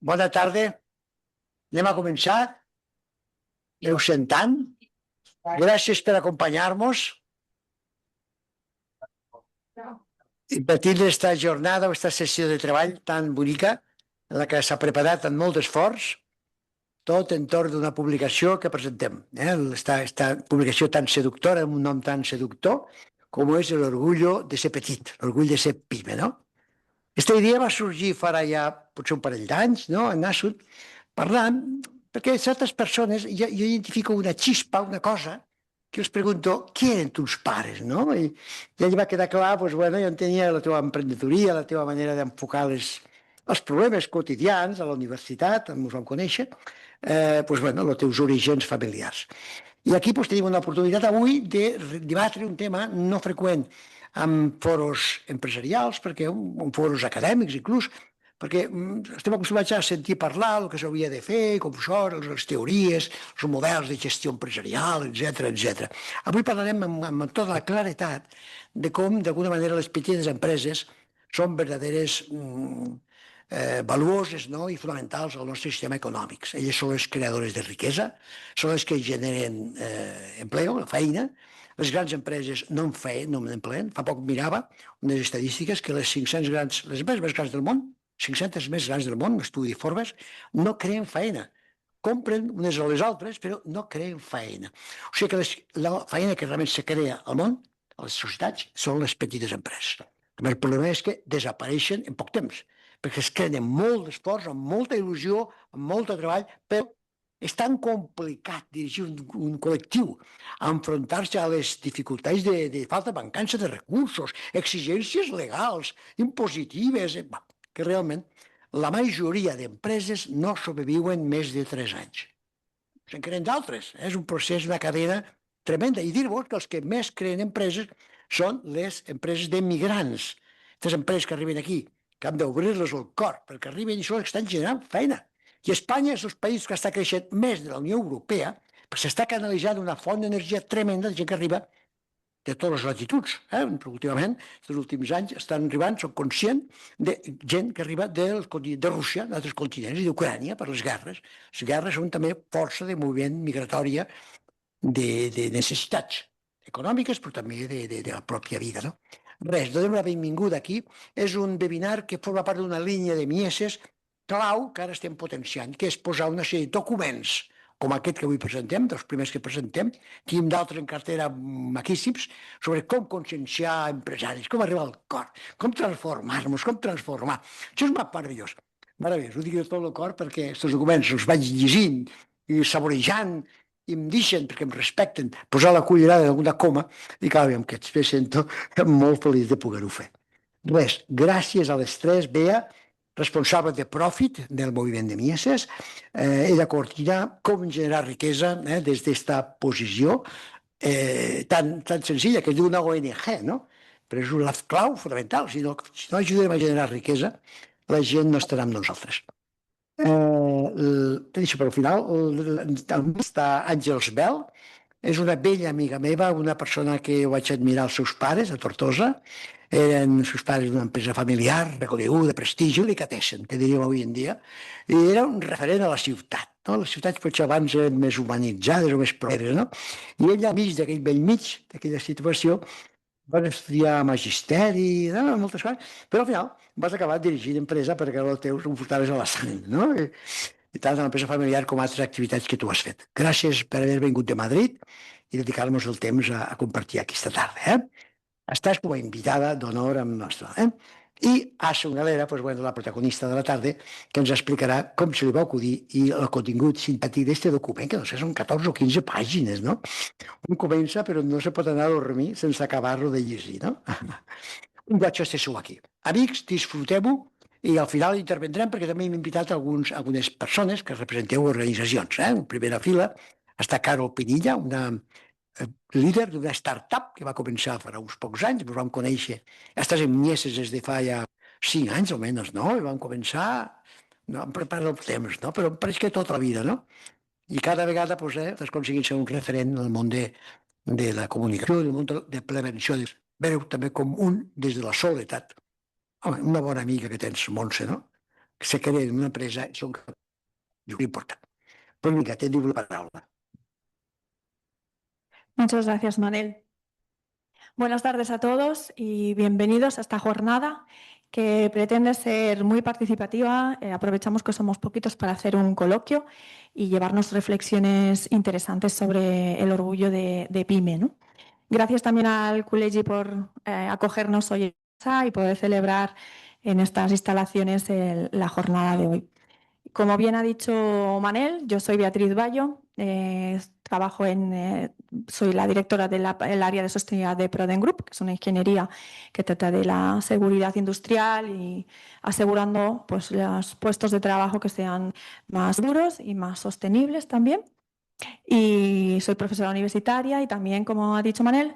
Bona tarda, anem a començar. Heu sentant? Gràcies per acompanyar-nos i per tindre aquesta jornada o aquesta sessió de treball tan bonica en la que s'ha preparat amb molt d'esforç, tot entorn d'una publicació que presentem. Esta publicació tan seductora, amb un nom tan seductor, com és l'orgullo de ser petit, l'orgull de ser pime, no? Aquesta idea va sorgir farà ja potser un parell d'anys, no? Ha nascut parlant, perquè certes persones, jo identifico una xispa, una cosa, que els pregunto, qui eren tus pares, no? I allà va quedar clar, doncs, bueno, jo tenia la teva emprenedoria, la teva manera d'enfocar els problemes quotidians a la universitat, on ens vam conèixer, doncs, bueno, els teus orígens familiars. I aquí doncs, tenim una oportunitat avui de debatre un tema no freqüent en foros empresarials, perquè en foros acadèmics inclús, perquè estem acostumats a sentir parlar del que s'hauria de fer, com són les teories, els models de gestió empresarial, etc. Avui parlarem amb tota la claretat de com, d'alguna manera, les petites empreses són verdaderes valuoses, no? I fonamentals al nostre sistema econòmic. Elles són les creadores de riquesa, són les que generen empleo, feina. Les grans empreses no en empleen. Fa poc mirava unes estadístiques que les 500 grans, les empreses més grans del món, 500 més grans del món, un estudi de Forbes, no creen feina. Compren unes a les altres, però no creen feina. O sigui que la feina que realment se crea al món, a les societats, són les petites empreses. El problema és que desapareixen en poc temps, perquè es creen amb molt d'esforç, amb molta il·lusió, amb molt de treball, però és tan complicat dirigir un col·lectiu, enfrontar-se a les dificultats de falta de mancança de recursos, exigències legals, impositives, que realment la majoria d'empreses no sobreviuen més de 3 anys. Se'n creen d'altres. És un procés, una cadena tremenda. I dir-vos que els que més creen empreses són les empreses d'emigrants. Aquestes empreses que arriben aquí, que han d'obrir-les el cor, perquè arriben i són els que estan generant feina. I Espanya és els països que està creixent més de la Unió Europea, perquè s'està canalitzant una font d'energia tremenda de gent que arriba de totes les latituds. Últimament, els últims anys, estan arribant, són conscients de gent que arriba de Rússia, d'altres continents, i d'Ucrània, per les guerres. Les guerres són també força de moviment migratòria de necessitats econòmiques, però també de la pròpia vida. No? Res, donem la benvinguda aquí. És un webinar que forma part d'una línia de Mieses clau que ara estem potenciant, que és posar una sèrie de documents com aquest que avui presentem, dels primers que presentem, tenim d'altres en cartera maquíssims, sobre com conscienciar empresaris, com arribar al cor, com transformar-nos, com transformar. Això és meravellós. Meravellós, ho dic de tot el cor perquè aquests documents els vaig llegint i saborejant i em deixen, perquè em respecten, posar la cullerada d'alguna coma i cada vegada que me sento molt feliç de poder-ho fer. Res, gràcies a les tres, Bea, responsable de Profit del moviment de Mieses. Ella coordina com generar riquesa des d'esta posició tan senzilla, que es diu una ONG, no? Però és una clau fonamental. Si no ajudem a generar riquesa, la gent no estarà amb nosaltres. Deixo per al final. Està Àngels Bel, és una vella amiga meva, una persona que vaig admirar els seus pares a Tortosa. Eren els seus pares d'una empresa familiar, reconeguda, de prestigi, delicatessen, que diríem avui en dia, i era un referent a la ciutat. No? Les ciutats potser abans eren més humanitzades o més properes, no? I ella, al mig d'aquell bell mig, d'aquella situació, van estudiar magisteri, no? Moltes coses, però al final vas acabar dirigint empresa perquè el teu ho portaves a la sang, no? I tant a l'empresa familiar com a altres activitats que tu has fet. Gràcies per haver vingut de Madrid i dedicar-nos el temps a compartir aquesta tarda. Estàs com a invitada d'honor amb nostra. I Asa Galera, pues, bueno, la protagonista de la tarda, que ens explicarà com se li va acudir i el contingut simpàtic d'aquest document, que no sé, són 14 o 15 pàgines, no? Un comença, però no se pot anar a dormir sense acabar-lo de llegir, no? Un goig estar aquí. Amics, disfruteu-ho i al final intervendrem perquè també hem invitat algunes persones que representeu organitzacions. En primera fila està Carol Pinilla, una líder d'una startup que va començar fa uns pocs anys, ens vam conèixer, estàs en Mieses des de fa ja 5 anys almenys, no? I vam començar, no em preparo el temps, no? Però em pareix que tota la vida, no? I cada vegada estàs aconseguint ser un referent en el món de la comunicació, del món de prevenció. Veu també com un des de la soledat. Home, una bona amiga que tens, Montse, no? se creen una empresa són importants. Pues vinga, teniu la paraula. Muchas gracias, Manel. Buenas tardes a todos y bienvenidos a esta jornada que pretende ser muy participativa. Aprovechamos que somos poquitos para hacer un coloquio y llevarnos reflexiones interesantes sobre el orgullo de PYME, ¿no? Gracias también al Colegio por acogernos hoy y poder celebrar en estas instalaciones la jornada de hoy. Como bien ha dicho Manel, yo soy Beatriz Bayo, trabajo soy la directora del área de sostenibilidad de Proden Group, que es una ingeniería que trata de la seguridad industrial y asegurando pues, los puestos de trabajo que sean más seguros y más sostenibles también. Y soy profesora universitaria y también, como ha dicho Manel,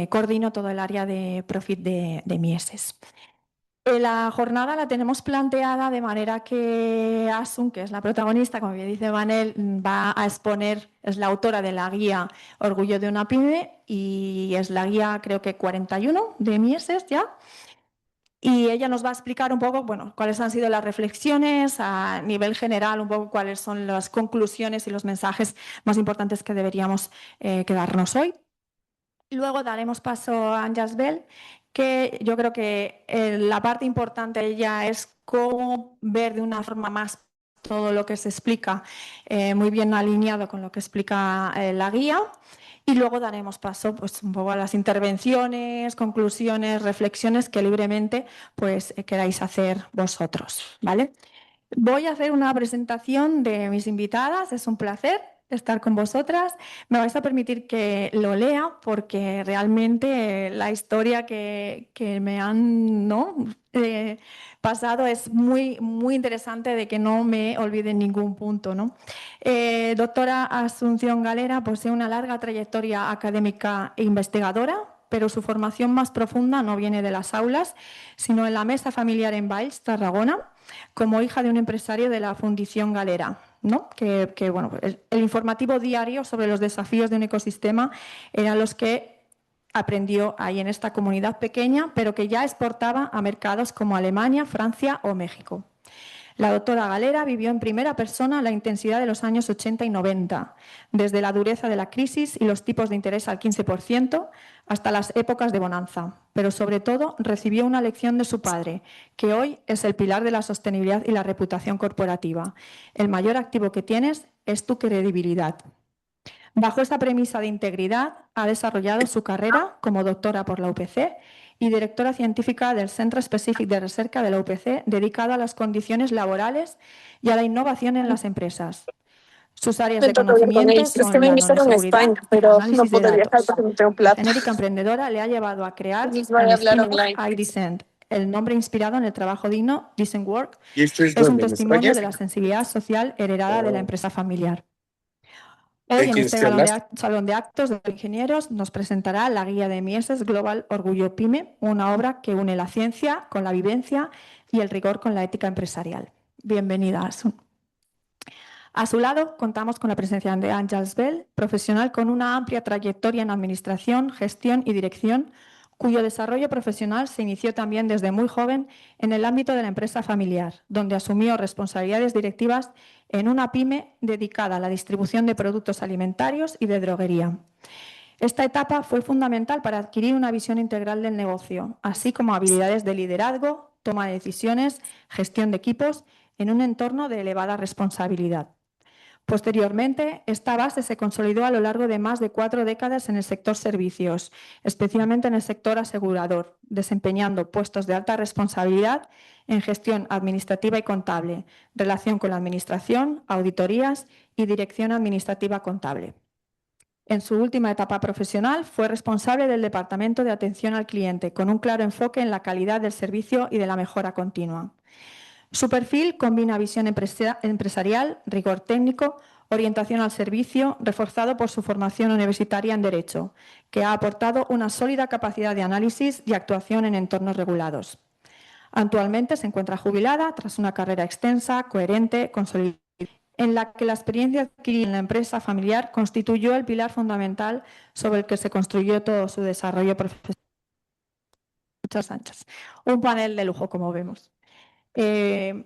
coordino todo el área de Profit de Mieses. La jornada la tenemos planteada de manera que Asun, que es la protagonista, como bien dice Manel, va a exponer, es la autora de la guía Orgullo de una pyme y es la guía, creo que 41 de Mieses ya. Y ella nos va a explicar un poco, bueno, cuáles han sido las reflexiones a nivel general, un poco cuáles son las conclusiones y los mensajes más importantes que deberíamos quedarnos hoy. Luego daremos paso a Anjas Bell, que yo creo que la parte importante de ella es cómo ver de una forma más todo lo que se explica, muy bien alineado con lo que explica la guía. Y luego daremos paso pues, un poco a las intervenciones, conclusiones, reflexiones que libremente pues, queráis hacer vosotros, ¿vale? Voy a hacer una presentación de mis invitadas, es un placer estar con vosotras. Me vais a permitir que lo lea porque realmente la historia que me han pasado es muy, muy interesante de que no me olvide en ningún punto, ¿no? Doctora Asunción Galera posee una larga trayectoria académica e investigadora, pero su formación más profunda no viene de las aulas, sino en la mesa familiar en Valls, Tarragona, como hija de un empresario de la Fundición Galera, ¿no? Bueno, el informativo diario sobre los desafíos de un ecosistema eran los que aprendió ahí en esta comunidad pequeña, pero que ya exportaba a mercados como Alemania, Francia o México. La doctora Galera vivió en primera persona la intensidad de los años 80 y 90, desde la dureza de la crisis y los tipos de interés al 15% hasta las épocas de bonanza. Pero sobre todo recibió una lección de su padre, que hoy es el pilar de la sostenibilidad y la reputación corporativa. El mayor activo que tienes es tu credibilidad. Bajo esta premisa de integridad, ha desarrollado su carrera como doctora por la UPC y directora científica del Centro Específic de Recerca de la UPC, dedicado a las condiciones laborales y a la innovación en las empresas. Sus áreas de conocimiento son la nanoseguridad, análisis de datos. La genérica emprendedora le ha llevado a crear iDecent, el nombre inspirado en el trabajo digno, Decent Work. Es un testimonio de la sensibilidad social heredada de la empresa familiar. Hoy en este salón de actos de ingenieros nos presentará la guía de Mieses Global Orgullo PYME, una obra que une la ciencia con la vivencia y el rigor con la ética empresarial. Bienvenida, Asun. A su lado contamos con la presencia de Àngels Bell, profesional con una amplia trayectoria en administración, gestión y dirección, cuyo desarrollo profesional se inició también desde muy joven en el ámbito de la empresa familiar, donde asumió responsabilidades directivas en una pyme dedicada a la distribución de productos alimentarios y de droguería. Esta etapa fue fundamental para adquirir una visión integral del negocio, así como habilidades de liderazgo, toma de decisiones, gestión de equipos en un entorno de elevada responsabilidad. Posteriormente, esta base se consolidó a lo largo de más de 4 décadas en el sector servicios, especialmente en el sector asegurador, desempeñando puestos de alta responsabilidad en gestión administrativa y contable, relación con la administración, auditorías y dirección administrativa contable. En su última etapa profesional fue responsable del Departamento de Atención al Cliente, con un claro enfoque en la calidad del servicio y de la mejora continua. Su perfil combina visión empresarial, rigor técnico, orientación al servicio, reforzado por su formación universitaria en Derecho, que ha aportado una sólida capacidad de análisis y actuación en entornos regulados. Actualmente se encuentra jubilada tras una carrera extensa, coherente, consolidada, en la que la experiencia adquirida en la empresa familiar constituyó el pilar fundamental sobre el que se construyó todo su desarrollo profesional. Muchas anchas. Un panel de lujo, como vemos.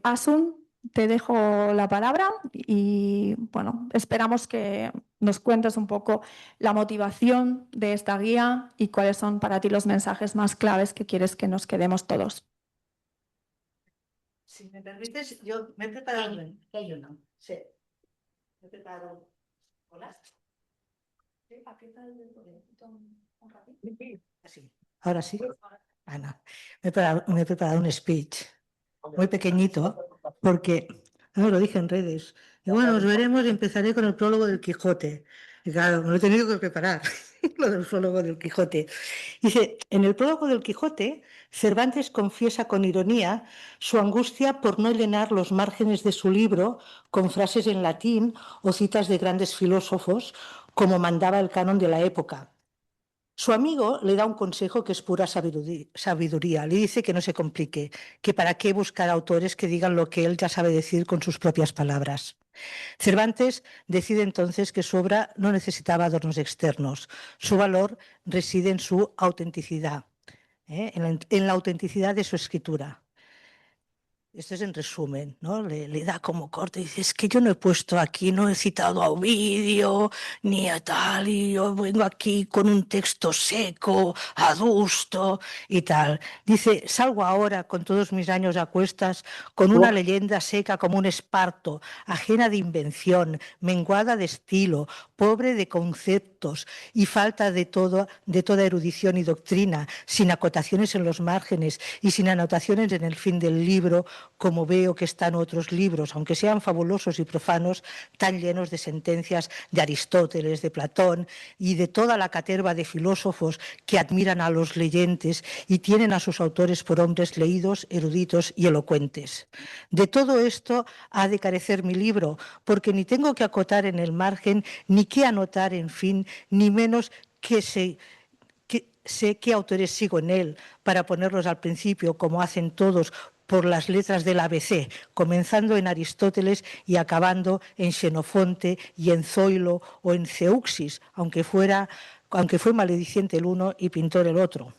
Asun, te dejo la palabra y bueno, esperamos que nos cuentes un poco la motivación de esta guía y cuáles son para ti los mensajes más claves que quieres que nos quedemos todos. Si me permites, yo me he preparado. ¿Qué hay uno? Sí. Me he preparado. Hola. Así. Ahora sí. Ana, me he preparado un speech muy pequeñito porque, no lo dije en redes. Y bueno, nos veremos y empezaré con el prólogo del Quijote. Y claro, me lo he tenido que preparar, lo del prólogo del Quijote. Dice, en el prólogo del Quijote, Cervantes confiesa con ironía su angustia por no llenar los márgenes de su libro con frases en latín o citas de grandes filósofos, como mandaba el canon de la época. Su amigo le da un consejo que es pura sabiduría. Le dice que no se complique, que para qué buscar autores que digan lo que él ya sabe decir con sus propias palabras. Cervantes decide entonces que su obra no necesitaba adornos externos. Su valor reside en su autenticidad, en la autenticidad de su escritura. Esto es en resumen, ¿no? Le da como corte y dice, es que yo no he puesto aquí, no he citado a Ovidio, ni a tal, y yo vengo aquí con un texto seco, adusto y tal. Dice, salgo ahora con todos mis años a cuestas, con una leyenda seca como un esparto, ajena de invención, menguada de estilo, pobre de conceptos y falta de toda erudición y doctrina, sin acotaciones en los márgenes y sin anotaciones en el fin del libro, como veo que están otros libros, aunque sean fabulosos y profanos, tan llenos de sentencias de Aristóteles, de Platón y de toda la caterva de filósofos que admiran a los leyentes y tienen a sus autores por hombres leídos, eruditos y elocuentes. De todo esto ha de carecer mi libro, porque ni tengo que acotar en el margen, ni qué anotar, en fin, ni menos que sé qué autores sigo en él para ponerlos al principio, como hacen todos, por las letras del ABC, comenzando en Aristóteles y acabando en Xenofonte y en Zoilo o en Zeuxis, aunque fue malediciente el uno y pintor el otro.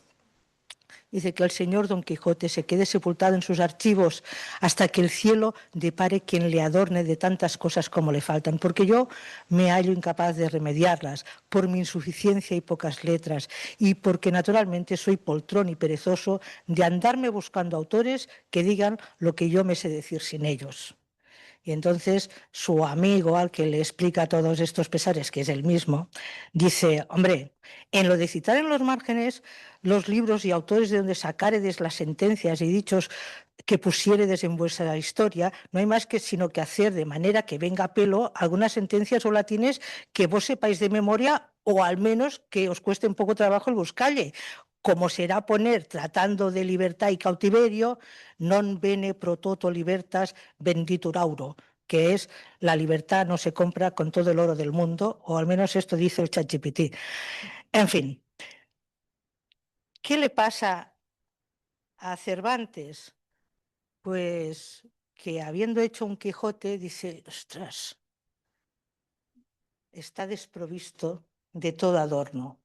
Dice que el señor Don Quijote se quede sepultado en sus archivos hasta que el cielo depare quien le adorne de tantas cosas como le faltan, porque yo me hallo incapaz de remediarlas por mi insuficiencia y pocas letras, y porque naturalmente soy poltrón y perezoso de andarme buscando autores que digan lo que yo me sé decir sin ellos. Y entonces su amigo, al que le explica todos estos pesares, que es el mismo, dice, hombre, en lo de citar en los márgenes los libros y autores de donde sacaredes las sentencias y dichos que pusiéredes en vuestra historia, no hay más que sino que hacer de manera que venga a pelo algunas sentencias o latines que vos sepáis de memoria, o al menos que os cueste un poco trabajo el buscalle, como será poner, tratando de libertad y cautiverio, non bene pro toto libertas venditur auro, que es la libertad no se compra con todo el oro del mundo, o al menos esto dice el ChatGPT. En fin, ¿qué le pasa a Cervantes? Pues que habiendo hecho un Quijote, dice, ostras, está desprovisto de todo adorno.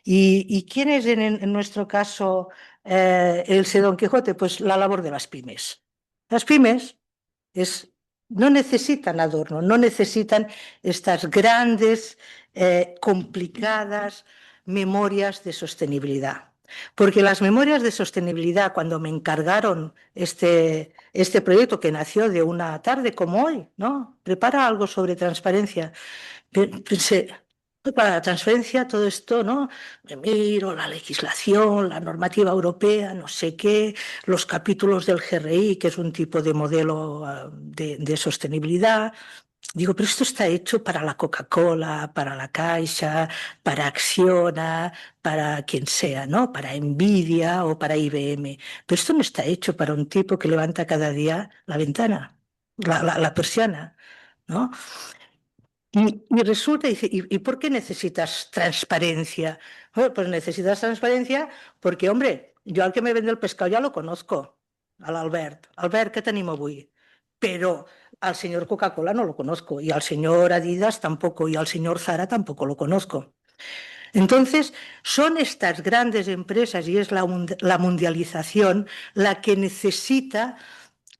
¿Y quién es en nuestro caso el Don Quijote? Pues la labor de las pymes. Las pymes no necesitan adorno, no necesitan estas grandes, complicadas memorias de sostenibilidad. Porque las memorias de sostenibilidad, cuando me encargaron este proyecto que nació de una tarde como hoy, ¿no? Prepara algo sobre transparencia. Pensé, para la transferencia, todo esto, ¿no? Me miro la legislación, la normativa europea, no sé qué, los capítulos del GRI, que es un tipo de modelo de sostenibilidad. Digo, pero esto está hecho para la Coca-Cola, para la Caixa, para Acciona, para quien sea, ¿no? Para Nvidia o para IBM. Pero esto no está hecho para un tipo que levanta cada día la ventana, la persiana, ¿no? Y resulta, dice, ¿y por qué necesitas transparencia? Bueno, pues necesitas transparencia porque, hombre, yo al que me vende el pescado ya lo conozco, al Albert. Albert, què tenim avui? Pero al señor Coca-Cola no lo conozco, y al señor Adidas tampoco, y al señor Zara tampoco lo conozco. Entonces, son estas grandes empresas, y es la mundialización la que necesita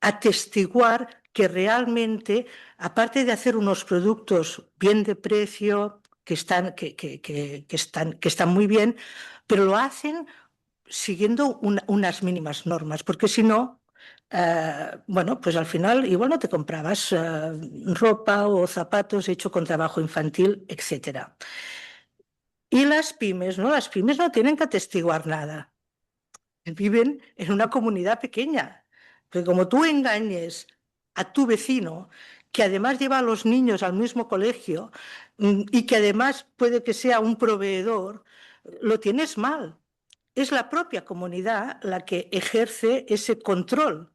atestiguar que realmente, aparte de hacer unos productos bien de precio, que están muy bien, pero lo hacen siguiendo unas mínimas normas, porque si no, bueno, pues al final igual no te comprabas ropa o zapatos hecho con trabajo infantil, etcétera. Y las pymes, ¿no? Las pymes no tienen que atestiguar nada. Viven en una comunidad pequeña. Porque como tú engañes a tu vecino, que además lleva a los niños al mismo colegio y que además puede que sea un proveedor, lo tienes mal. Es la propia comunidad la que ejerce ese control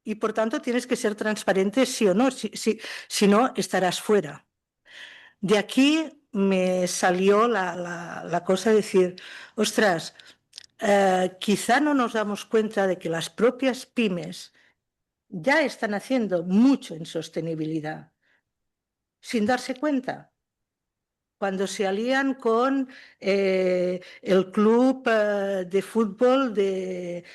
y por tanto tienes que ser transparente sí o no, si no estarás fuera. De aquí me salió la cosa de decir, ostras, quizá no nos damos cuenta de que las propias pymes ya están haciendo mucho en sostenibilidad, sin darse cuenta. Cuando se alían con el club de fútbol del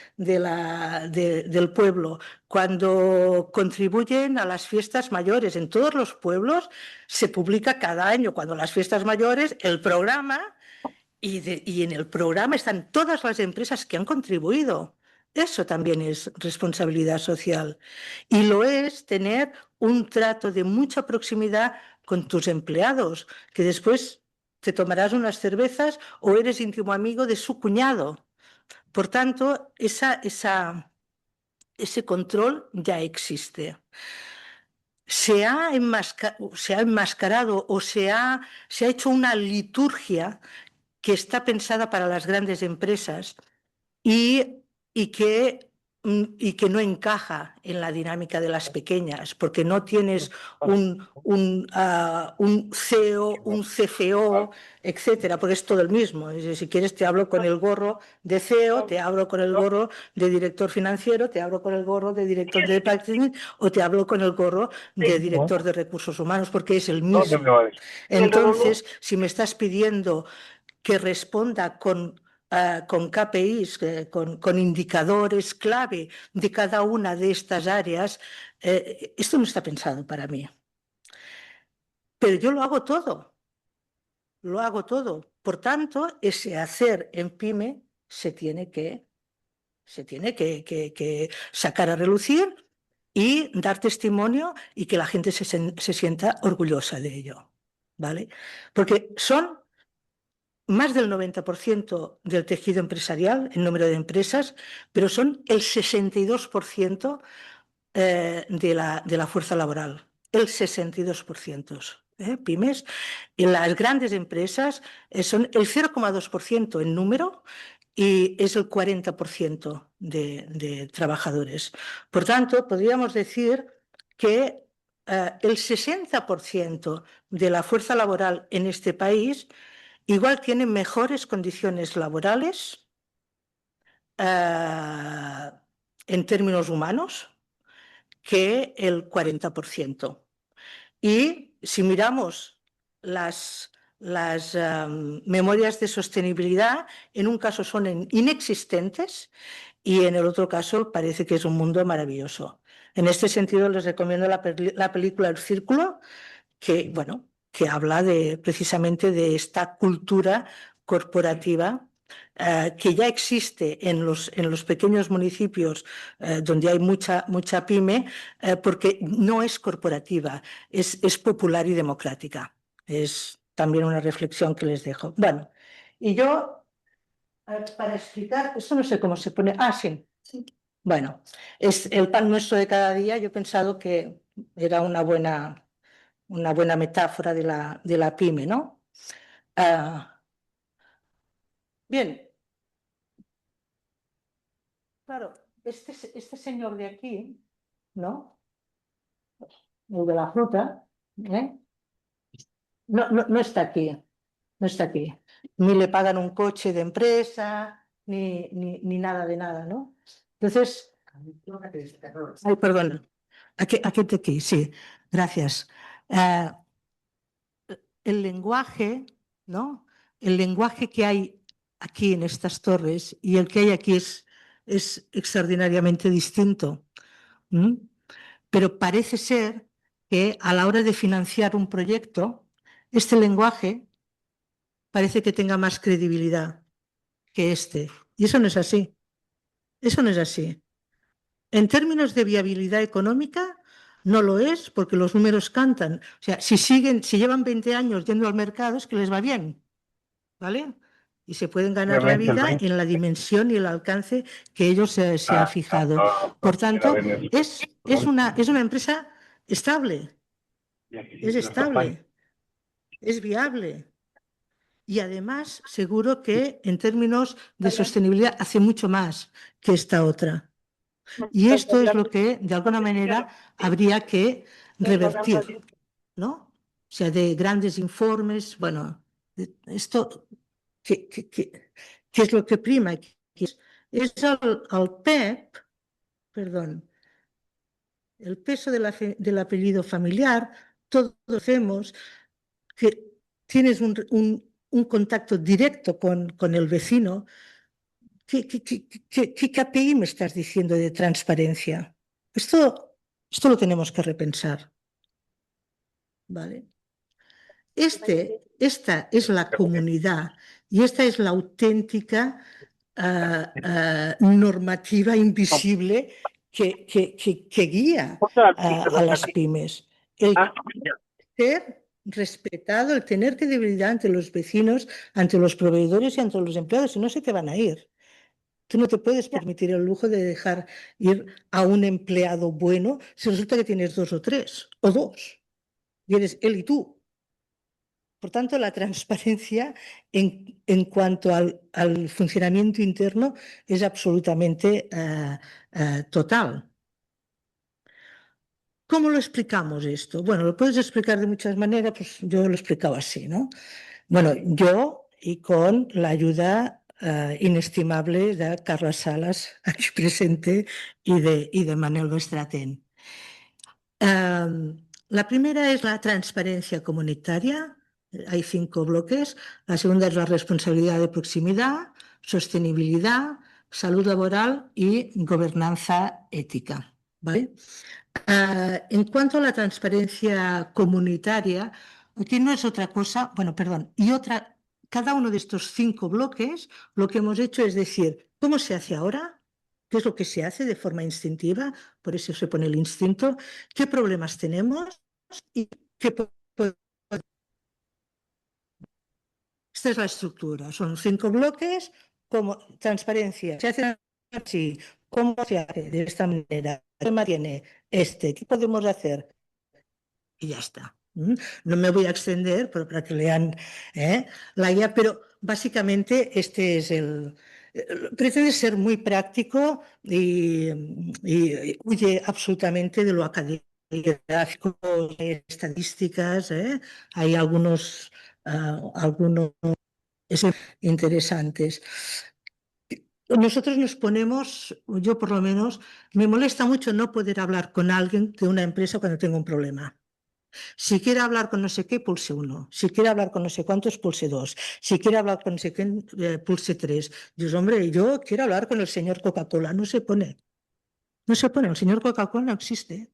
pueblo, cuando contribuyen a las fiestas mayores. En todos los pueblos se publica cada año, cuando las fiestas mayores, el programa, y en el programa están todas las empresas que han contribuido. Eso también es responsabilidad social. Y lo es tener un trato de mucha proximidad con tus empleados, que después te tomarás unas cervezas o eres íntimo amigo de su cuñado. Por tanto, ese control ya existe. Se ha enmascarado o se ha hecho una liturgia que está pensada para las grandes empresas y que no encaja en la dinámica de las pequeñas, porque no tienes un CEO, un CFO, etcétera, porque es todo el mismo. Si quieres te hablo con el gorro de CEO, te hablo con el gorro de director financiero, te hablo con el gorro de director de marketing o te hablo con el gorro de director de recursos humanos, porque es el mismo. Entonces, si me estás pidiendo que responda con KPIs, con indicadores clave de cada una de estas áreas, esto no está pensado para mí. Pero yo lo hago todo. Lo hago todo. Por tanto, ese hacer en pyme se tiene que sacar a relucir y dar testimonio y que la gente se sienta orgullosa de ello. ¿Vale? Porque son más del 90% del tejido empresarial, el número de empresas, pero son el 62% de la fuerza laboral, el 62%. Pymes, y las grandes empresas son el 0,2% en número y es el 40% de trabajadores. Por tanto, podríamos decir que el 60% de la fuerza laboral en este país igual tiene mejores condiciones laborales en términos humanos que el 40%. Y si miramos las memorias de sostenibilidad, en un caso son inexistentes y en el otro caso parece que es un mundo maravilloso. En este sentido les recomiendo la película El Círculo, que, bueno, que habla precisamente de esta cultura corporativa que ya existe en los pequeños municipios donde hay mucha pyme, porque no es corporativa, es popular y democrática. Es también una reflexión que les dejo. Bueno, y yo, para explicar, esto no sé cómo se pone. Sí. Bueno, es el pan nuestro de cada día. Yo he pensado que era una buena metáfora de la pyme, ¿no? Bien, claro, este señor de aquí, ¿no? El de la fruta, ¿eh? No está aquí, no está aquí. Ni le pagan un coche de empresa, ni nada de nada, ¿no? Entonces, ay, perdón, aquí, sí, gracias. El lenguaje, ¿no? El lenguaje que hay aquí en estas torres y el que hay aquí es extraordinariamente distinto, ¿m? Pero parece ser que a la hora de financiar un proyecto, este lenguaje parece que tenga más credibilidad que este. Y eso no es así. Eso no es así. En términos de viabilidad económica, no lo es porque los números cantan. O sea, si llevan 20 años yendo al mercado, es que les va bien, ¿vale? Y se pueden ganar la vida en la dimensión y el alcance que ellos se han fijado. Por tanto, es una empresa estable, es viable. Y además, seguro que en términos de sostenibilidad hace mucho más que esta otra. Y esto es lo que, de alguna manera, habría que revertir, ¿no? O sea, de grandes informes, bueno, esto, ¿qué es lo que prima? Es el PEP, perdón, el peso del apellido familiar, todos hacemos que tienes un contacto directo con el vecino. ¿Qué KPI me estás diciendo de transparencia? Esto lo tenemos que repensar, ¿vale? Esta es la comunidad y esta es la auténtica normativa invisible que guía a las pymes. El ser respetado, el tener credibilidad ante los vecinos, ante los proveedores y ante los empleados, si no se te van a ir. Tú no te puedes permitir el lujo de dejar ir a un empleado bueno si resulta que tienes 2 o 3, o 2, y eres él y tú. Por tanto, la transparencia en cuanto al funcionamiento interno es absolutamente total. ¿Cómo lo explicamos esto? Bueno, lo puedes explicar de muchas maneras, pues yo lo he explicado así, ¿no? Bueno, yo y con la ayuda inestimable de Carla Salas, aquí presente, y de Manuel Bestratén. La primera es la transparencia comunitaria. Hay 5 bloques. La segunda es la responsabilidad de proximidad, sostenibilidad, salud laboral y gobernanza ética, ¿vale? En cuanto a la transparencia comunitaria, aquí no es otra cosa, bueno, perdón, cada uno de estos 5 bloques, lo que hemos hecho es decir, ¿cómo se hace ahora? ¿Qué es lo que se hace de forma instintiva? Por eso se pone el instinto. ¿Qué problemas tenemos? Y esta es la estructura. Son 5 bloques, como transparencia. Se hace así. ¿Cómo se hace de esta manera? ¿Qué tema tiene ¿Qué podemos hacer? Y ya está. No me voy a extender para que lean la guía, pero básicamente este es pretende ser muy práctico y huye absolutamente de lo académico, estadísticas. Hay algunos interesantes. Nosotros nos ponemos, yo por lo menos, me molesta mucho no poder hablar con alguien de una empresa cuando tengo un problema. Si quiere hablar con no sé qué, pulse 1. Si quiere hablar con no sé cuántos, pulse 2. Si quiere hablar con no sé qué, pulse 3. Dios, hombre, yo quiero hablar con el señor Coca-Cola. No se pone. No se pone. El señor Coca-Cola no existe.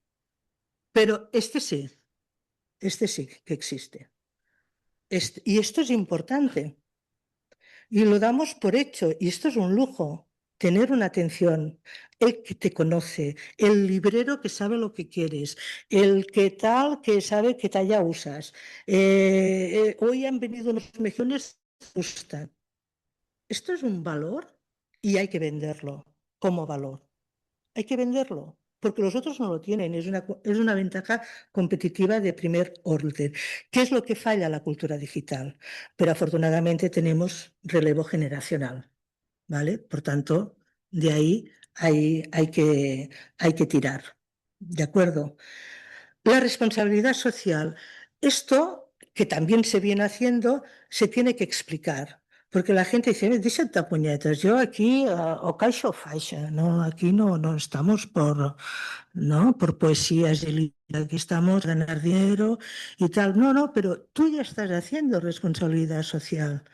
Pero este sí que existe. Y esto es importante. Y lo damos por hecho. Y esto es un lujo. Tener una atención, el que te conoce, el librero que sabe lo que quieres, el que tal que sabe qué talla usas. Hoy han venido unos mejores que gustan. Esto es un valor y hay que venderlo como valor. Hay que venderlo porque los otros no lo tienen. Es una ventaja competitiva de primer orden. ¿Qué es lo que falla la cultura digital? Pero afortunadamente tenemos relevo generacional. ¿Vale? Por tanto, de ahí hay que tirar. ¿De acuerdo? La responsabilidad social. Esto, que también se viene haciendo, se tiene que explicar. Porque la gente dice, déjate puñetas, yo aquí o caixo o faixa, no, aquí no estamos por poesías de literatura, aquí estamos a ganar dinero y tal. No, pero tú ya estás haciendo responsabilidad social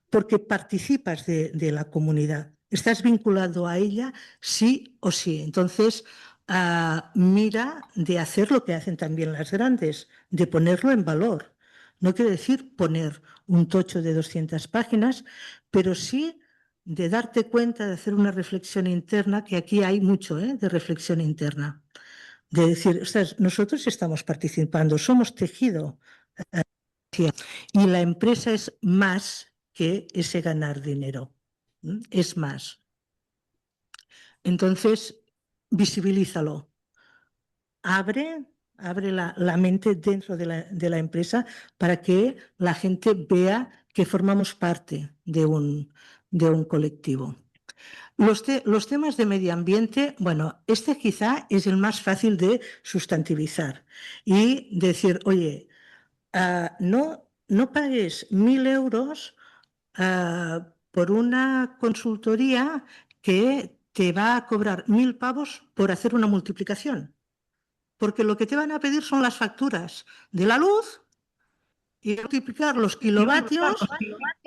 porque participas de la comunidad, estás vinculado a ella sí o sí. Entonces, mira de hacer lo que hacen también las grandes, de ponerlo en valor. No quiere decir poner un tocho de 200 páginas, pero sí de darte cuenta, de hacer una reflexión interna, que aquí hay mucho de reflexión interna. De decir, ostras, nosotros estamos participando, somos tejido, y la empresa es más que ese ganar dinero, es más. Entonces, visibilízalo. Abre la mente dentro de la empresa para que la gente vea que formamos parte de un colectivo. Los temas de medio ambiente, bueno, este quizá es el más fácil de sustantivizar y decir, oye, no pagues 1.000 euros por una consultoría que te va a cobrar 1.000 pavos por hacer una multiplicación. Porque lo que te van a pedir son las facturas de la luz y multiplicar los kilovatios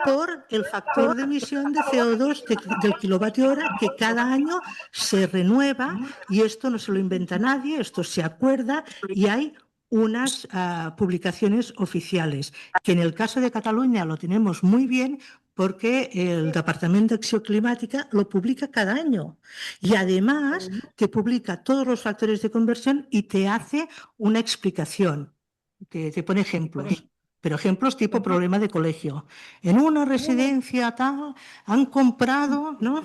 por el factor de emisión de CO2 del kilovatio hora, que cada año se renueva, y esto no se lo inventa nadie, esto se acuerda y hay unas publicaciones oficiales, que en el caso de Cataluña lo tenemos muy bien porque el Departamento de Acción Climática lo publica cada año y además te publica todos los factores de conversión y te hace una explicación, te pone ejemplos. Pero ejemplos tipo problema de colegio. En una residencia tal han comprado, ¿no?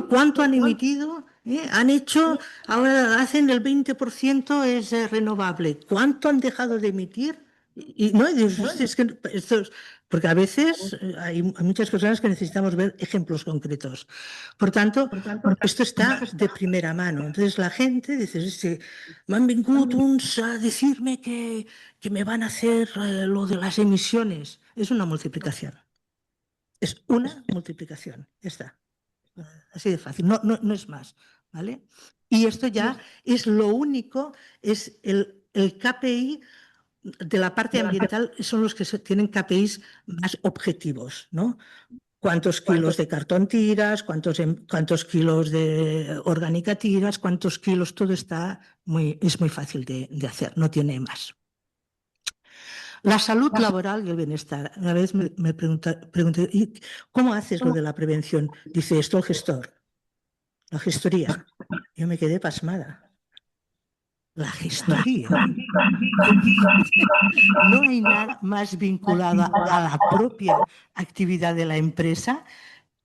¿Cuánto han emitido? Han hecho, ahora hacen el 20% es renovable. ¿Cuánto han dejado de emitir? Y no, es que porque a veces hay muchas personas que necesitamos ver ejemplos concretos. Por tanto, esto está de primera mano. Entonces la gente dice, me han vingut uns a decirme que me van a hacer lo de las emisiones. Es una multiplicación. Es una multiplicación. Ya está. Así de fácil. No es más. ¿Vale? Y esto ya es lo único, es el KPI de la parte ambiental, son los que tienen KPIs más objetivos, ¿no? ¿Cuántos kilos de cartón tiras? ¿Cuántos kilos de orgánica tiras? ¿Cuántos kilos? Todo está es muy fácil de hacer, no tiene más. La salud laboral y el bienestar. Una vez me pregunté, ¿y cómo haces lo de la prevención? Dice, esto el gestor, la gestoría. Yo me quedé pasmada. La gestoría. No hay nada más vinculado a la propia actividad de la empresa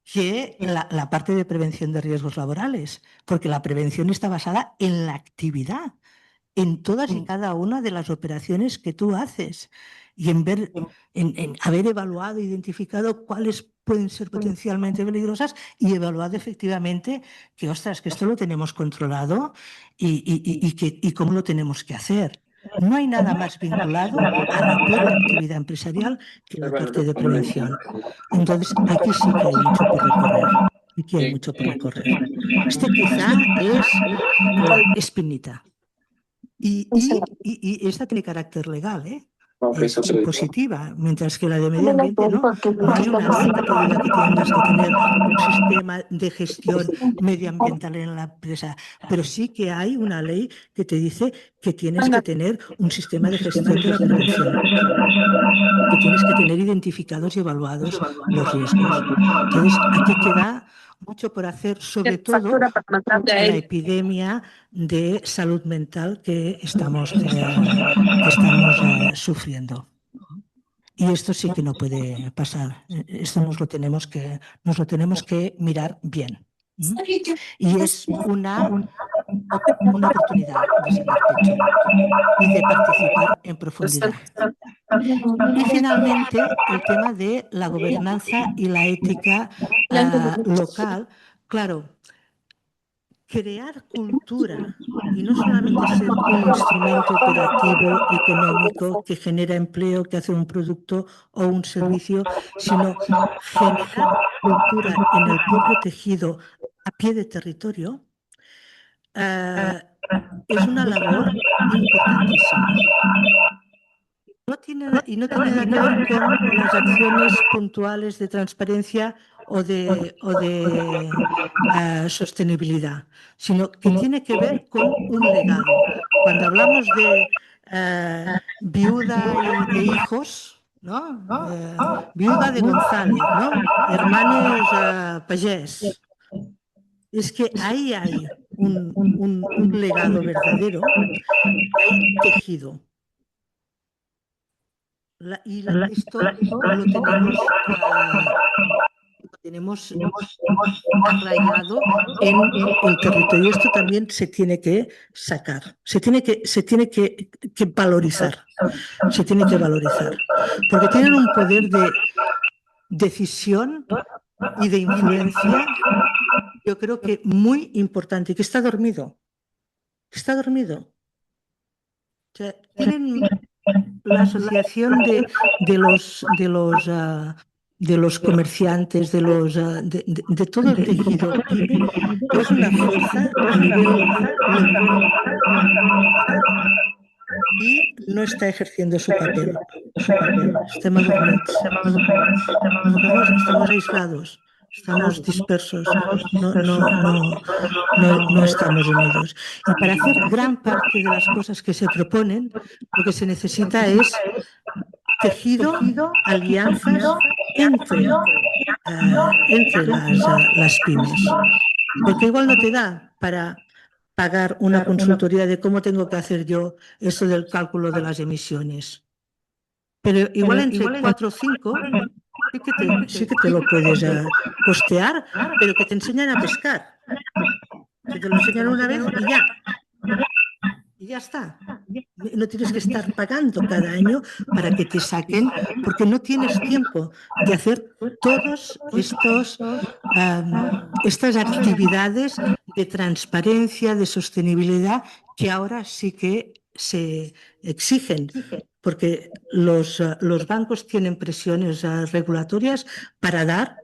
que la parte de prevención de riesgos laborales, porque la prevención está basada en la actividad, en todas y cada una de las operaciones que tú haces y en haber evaluado, identificado cuáles pueden ser potencialmente peligrosas y evaluado efectivamente que, ostras, que esto lo tenemos controlado y cómo lo tenemos que hacer. No hay nada más vinculado a la propia actividad empresarial que la parte de prevención. Entonces, aquí sí que hay mucho por recorrer. Aquí hay mucho por recorrer. Este quizá es la espinita. Y esta tiene carácter legal, es impositiva, mientras que la de medio ambiente no hay una ley que te diga que tengas que tener un sistema de gestión medioambiental en la empresa, pero sí que hay una ley que te dice que tienes que tener un sistema de gestión de la prevención, que tienes que tener identificados y evaluados los riesgos. Entonces, aquí queda mucho por hacer, sobre todo la epidemia de salud mental que estamos sufriendo. Y esto sí que no puede pasar. Esto nos lo tenemos que mirar bien. Y es una oportunidad de sacar pecho y de participar en profundidad. Y finalmente, el tema de la gobernanza y la ética local. Claro, crear cultura y no solamente ser un instrumento operativo, económico, que genera empleo, que hace un producto o un servicio, sino generar cultura en el propio tejido a pie de territorio, es una labor importantísima. No tiene nada que ver con las acciones puntuales de transparencia sostenibilidad, sino que tiene que ver con un legado. Cuando hablamos de viuda e hijos, ¿no? Viuda de González, ¿no? Hermanos Pagés. Es que ahí hay un legado verdadero, hay tejido. Esto lo tenemos arraigado en el territorio. Esto también se tiene que sacar, se tiene que valorizar, se tiene que valorizar, porque tienen un poder de decisión y de influencia, yo creo que muy importante, que está dormido. Está dormido. O sea, tienen la asociación de los comerciantes, de todo el tejido PYME, es una fuerza a nivel y no está ejerciendo su papel. Estamos dormidos. Estamos aislados. Estamos dispersos, no estamos unidos. Y para hacer gran parte de las cosas que se proponen, lo que se necesita es tejido, alianzas entre las pymes. Porque igual no te da para pagar una consultoría de cómo tengo que hacer yo esto del cálculo de las emisiones. Pero igual entre 4 o 5 sí que te lo puedes costear, pero que te enseñan a pescar. Que te lo enseñan una vez y ya. Y ya está. No tienes que estar pagando cada año para que te saquen, porque no tienes tiempo de hacer todas estas actividades de transparencia, de sostenibilidad, que ahora sí que se exigen, porque los bancos tienen presiones regulatorias para dar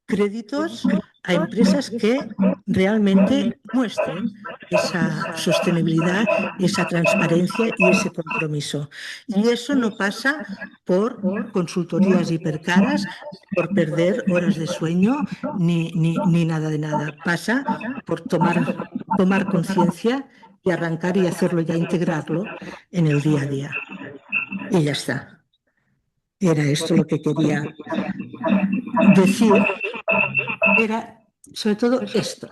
créditos a empresas que realmente muestren esa sostenibilidad, esa transparencia y ese compromiso. Y eso no pasa por consultorías hipercaras, por perder horas de sueño, ni nada de nada. Pasa por tomar conciencia y arrancar y hacerlo ya, integrarlo en el día a día. Y ya está. Era esto lo que quería decir. Era sobre todo esto,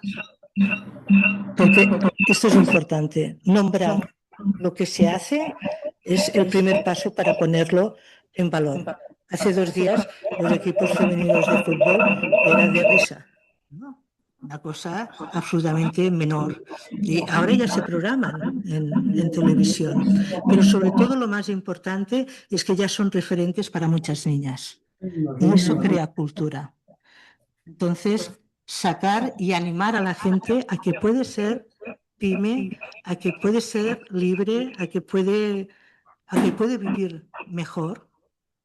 porque esto es importante. Nombrar lo que se hace es el primer paso para ponerlo en valor. Hace 2 días los equipos femeninos de fútbol eran de risa, ¿no? Una cosa absolutamente menor. Y ahora ya se programan en televisión. Pero sobre todo lo más importante es que ya son referentes para muchas niñas. Y eso crea cultura. Entonces, sacar y animar a la gente a que puede ser pyme, a que puede ser libre, a que puede vivir mejor,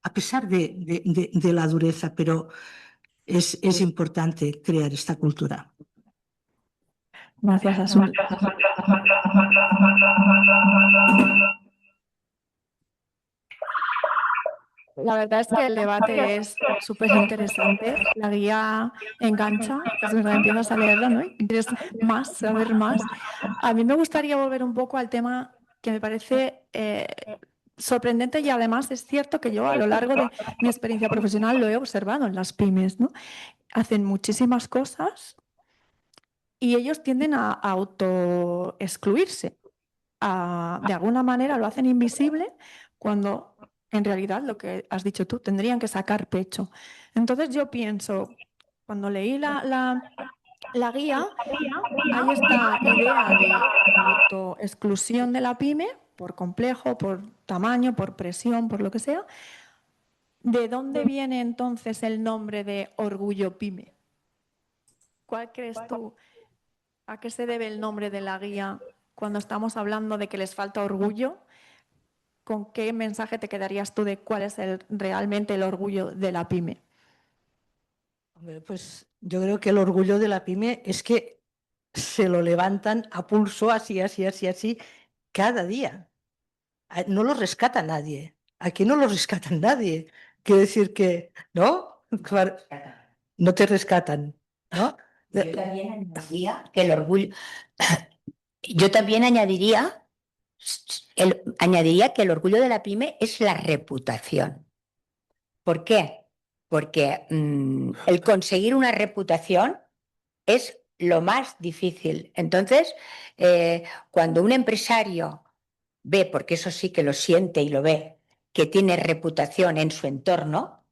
a pesar de la dureza, pero es importante crear esta cultura. Gracias, Asun. La verdad es que el debate es súper interesante. La guía engancha, es verdad, empiezas a leerla, ¿no? Y quieres más, saber más. A mí me gustaría volver un poco al tema que me parece sorprendente y además es cierto que yo a lo largo de mi experiencia profesional lo he observado en las pymes, ¿no? Hacen muchísimas cosas y ellos tienden a autoexcluirse. De alguna manera lo hacen invisible cuando en realidad lo que has dicho tú, tendrían que sacar pecho. Entonces yo pienso, cuando leí la guía, hay esta idea de autoexclusión de la pyme por complejo, por tamaño, por presión, por lo que sea. ¿De dónde viene entonces el nombre de orgullo pyme? ¿Cuál crees tú? ¿A qué se debe el nombre de la guía cuando estamos hablando de que les falta orgullo? ¿Con qué mensaje te quedarías tú de cuál es realmente el orgullo de la pyme? Pues yo creo que el orgullo de la pyme es que se lo levantan a pulso, así, cada día. No lo rescata nadie. Aquí no lo rescata nadie. Quiere decir que, ¿no? no te rescatan, ¿no? Yo también añadiría que el orgullo, yo también añadiría que el orgullo de la pyme es la reputación. ¿Por qué? Porque el conseguir una reputación es lo más difícil. Entonces, cuando un empresario ve, porque eso sí que lo siente y lo ve, que tiene reputación en su entorno,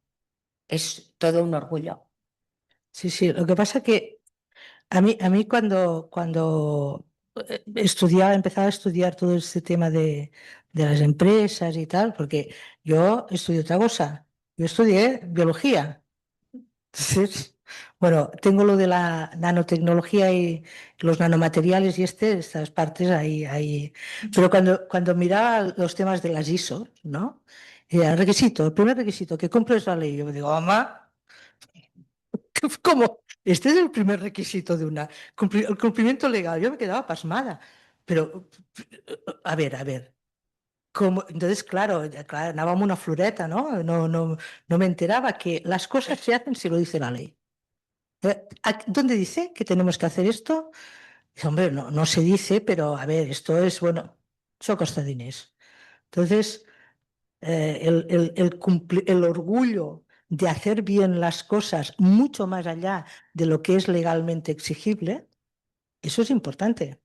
es todo un orgullo. Sí, sí, lo que pasa que a mí cuando empezaba a estudiar todo este tema de las empresas y tal, porque yo estudié otra cosa, yo estudié biología. Entonces, bueno, tengo lo de la nanotecnología y los nanomateriales y estas partes ahí. Pero cuando miraba los temas de las ISO, ¿no? El primer requisito, que cumples la ley. Yo me digo, mamá, ¿cómo? Este es el primer requisito de el cumplimiento legal. Yo me quedaba pasmada. Pero, a ver. Entonces, claro, dábamos una floreta, ¿no? No me enteraba que las cosas se hacen si lo dice la ley. ¿Dónde dice que tenemos que hacer esto? Dice, hombre, no se dice, pero a ver, esto es, bueno, eso costa dinero. Entonces, el orgullo de hacer bien las cosas mucho más allá de lo que es legalmente exigible, eso es importante.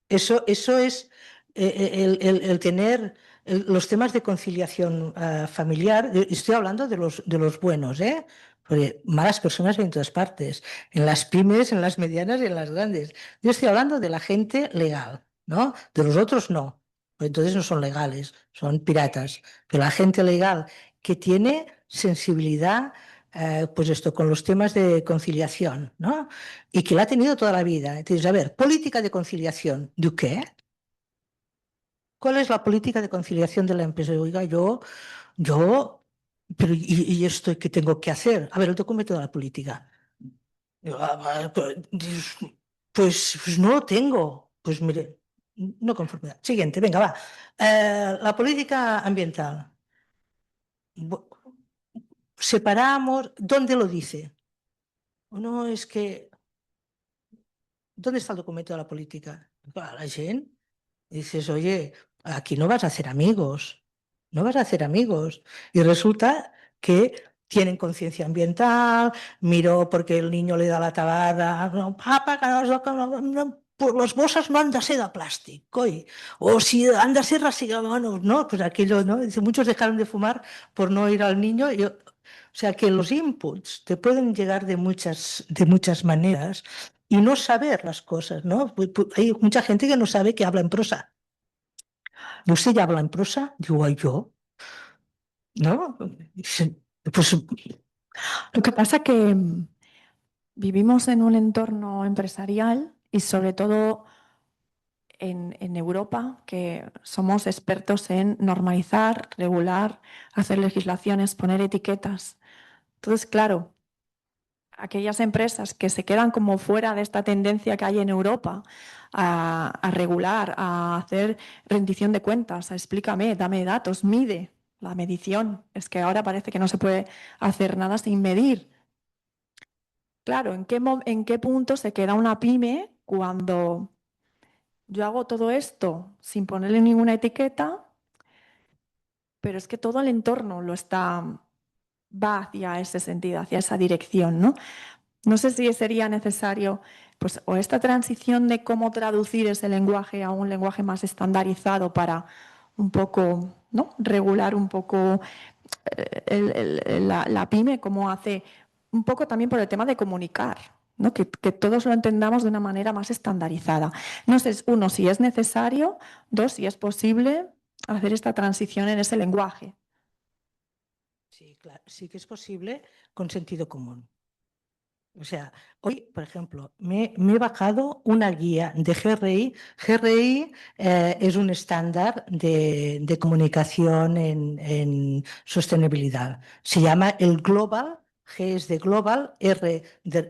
Eso es el tener los temas de conciliación familiar. Estoy hablando de los buenos, ¿eh? Porque malas personas hay en todas partes, en las pymes, en las medianas y en las grandes. Yo estoy hablando de la gente legal, ¿no? De los otros no. Pues entonces no son legales, son piratas. Pero la gente legal que tiene sensibilidad, pues esto, con los temas de conciliación, ¿no? Y que la ha tenido toda la vida. Entonces, a ver, política de conciliación, ¿de qué? ¿Cuál es la política de conciliación de la empresa? Oiga, pero ¿y esto qué tengo que hacer? A ver, el documento de la política. Pues no lo tengo. Pues mire, no conformidad. Siguiente, venga, va. La política ambiental. Separamos, ¿dónde lo dice? No, es que, ¿dónde está el documento de la política? A la gente. Dices, oye, aquí no vas a hacer amigos, no vas a hacer amigos. Y resulta que tienen conciencia ambiental, miró porque el niño le da la tabarra, no, papá, pues las bolsas no han de ser de plàstic, coi. O si han de ser bueno, no, pues aquello, ¿no? Dice, muchos dejaron de fumar por no ir al niño. O sea que los inputs te pueden llegar de muchas maneras y no saber las cosas, ¿no? Hay mucha gente que no sabe que habla en prosa. ¿Usted ya habla en prosa? Digo, ay, yo, ¿no? Pues Lo que pasa que vivimos en un entorno empresarial y sobre todo en Europa, que somos expertos en normalizar, regular, hacer legislaciones, poner etiquetas. Entonces, claro, aquellas empresas que se quedan como fuera de esta tendencia que hay en Europa a regular, a hacer rendición de cuentas, a explícame, dame datos, mide la medición. Es que ahora parece que no se puede hacer nada sin medir. Claro, ¿en qué punto se queda una pyme cuando yo hago todo esto sin ponerle ninguna etiqueta, pero es que todo el entorno va hacia ese sentido, hacia esa dirección, ¿no? No sé si sería necesario, pues, o esta transición de cómo traducir ese lenguaje a un lenguaje más estandarizado para un poco, ¿no? Regular un poco la pyme, cómo hace, un poco también por el tema de comunicar, ¿no? Que todos lo entendamos de una manera más estandarizada. No sé, uno, si es necesario, dos, si es posible hacer esta transición en ese lenguaje. sí, claro, sí que es posible con sentido común. O sea, hoy, por ejemplo, me he bajado una guía de GRI. GRI es un estándar de comunicación en sostenibilidad. Se llama el Global, G es de Global, R de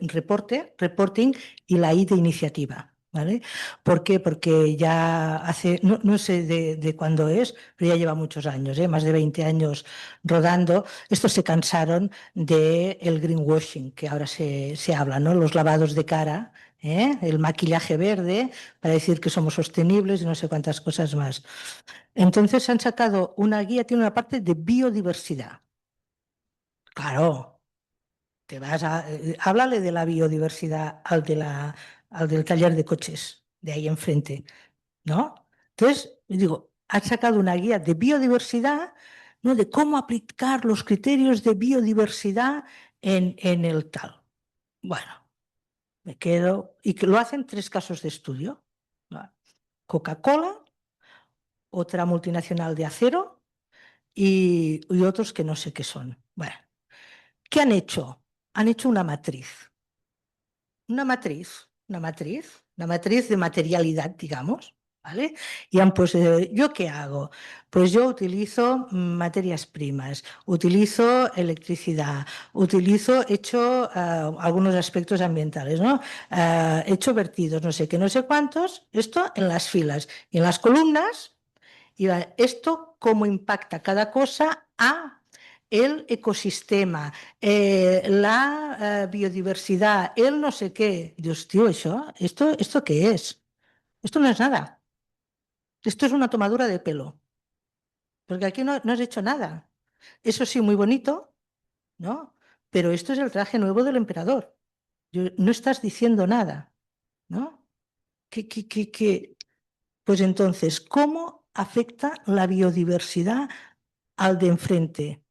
reporting y la I de iniciativa. ¿vale? ¿Por qué? Porque ya hace, no sé de cuándo es, pero ya lleva muchos años, más de 20 años rodando. Estos se cansaron del greenwashing, que ahora se habla, ¿no? Los lavados de cara, el maquillaje verde para decir que somos sostenibles y no sé cuántas cosas más. Entonces han sacado una guía, tiene una parte de biodiversidad. Claro, háblale de la biodiversidad al del taller de coches, de ahí enfrente, ¿no? Entonces, digo, han sacado una guía de biodiversidad, ¿no? De cómo aplicar los criterios de biodiversidad en el tal. Bueno, me quedo, y que lo hacen 3 casos de estudio, ¿no? Coca-Cola, otra multinacional de acero y otros que no sé qué son. Bueno, ¿qué han hecho? Han hecho una matriz. Una matriz de materialidad, digamos, ¿vale? Y han pues, ¿yo qué hago? Pues yo utilizo materias primas, utilizo electricidad, he hecho algunos aspectos ambientales, ¿no? He hecho vertidos, no sé qué, no sé cuántos, esto en las filas y en las columnas, y esto cómo impacta cada cosa a el ecosistema, la biodiversidad, el no sé qué. Dios, tío, ¿esto qué es? Esto no es nada. Esto es una tomadura de pelo. Porque aquí no has hecho nada. Eso sí, muy bonito, ¿no? Pero esto es el traje nuevo del emperador. No estás diciendo nada, ¿no? ¿Qué? Pues entonces, ¿cómo afecta la biodiversidad al de enfrente?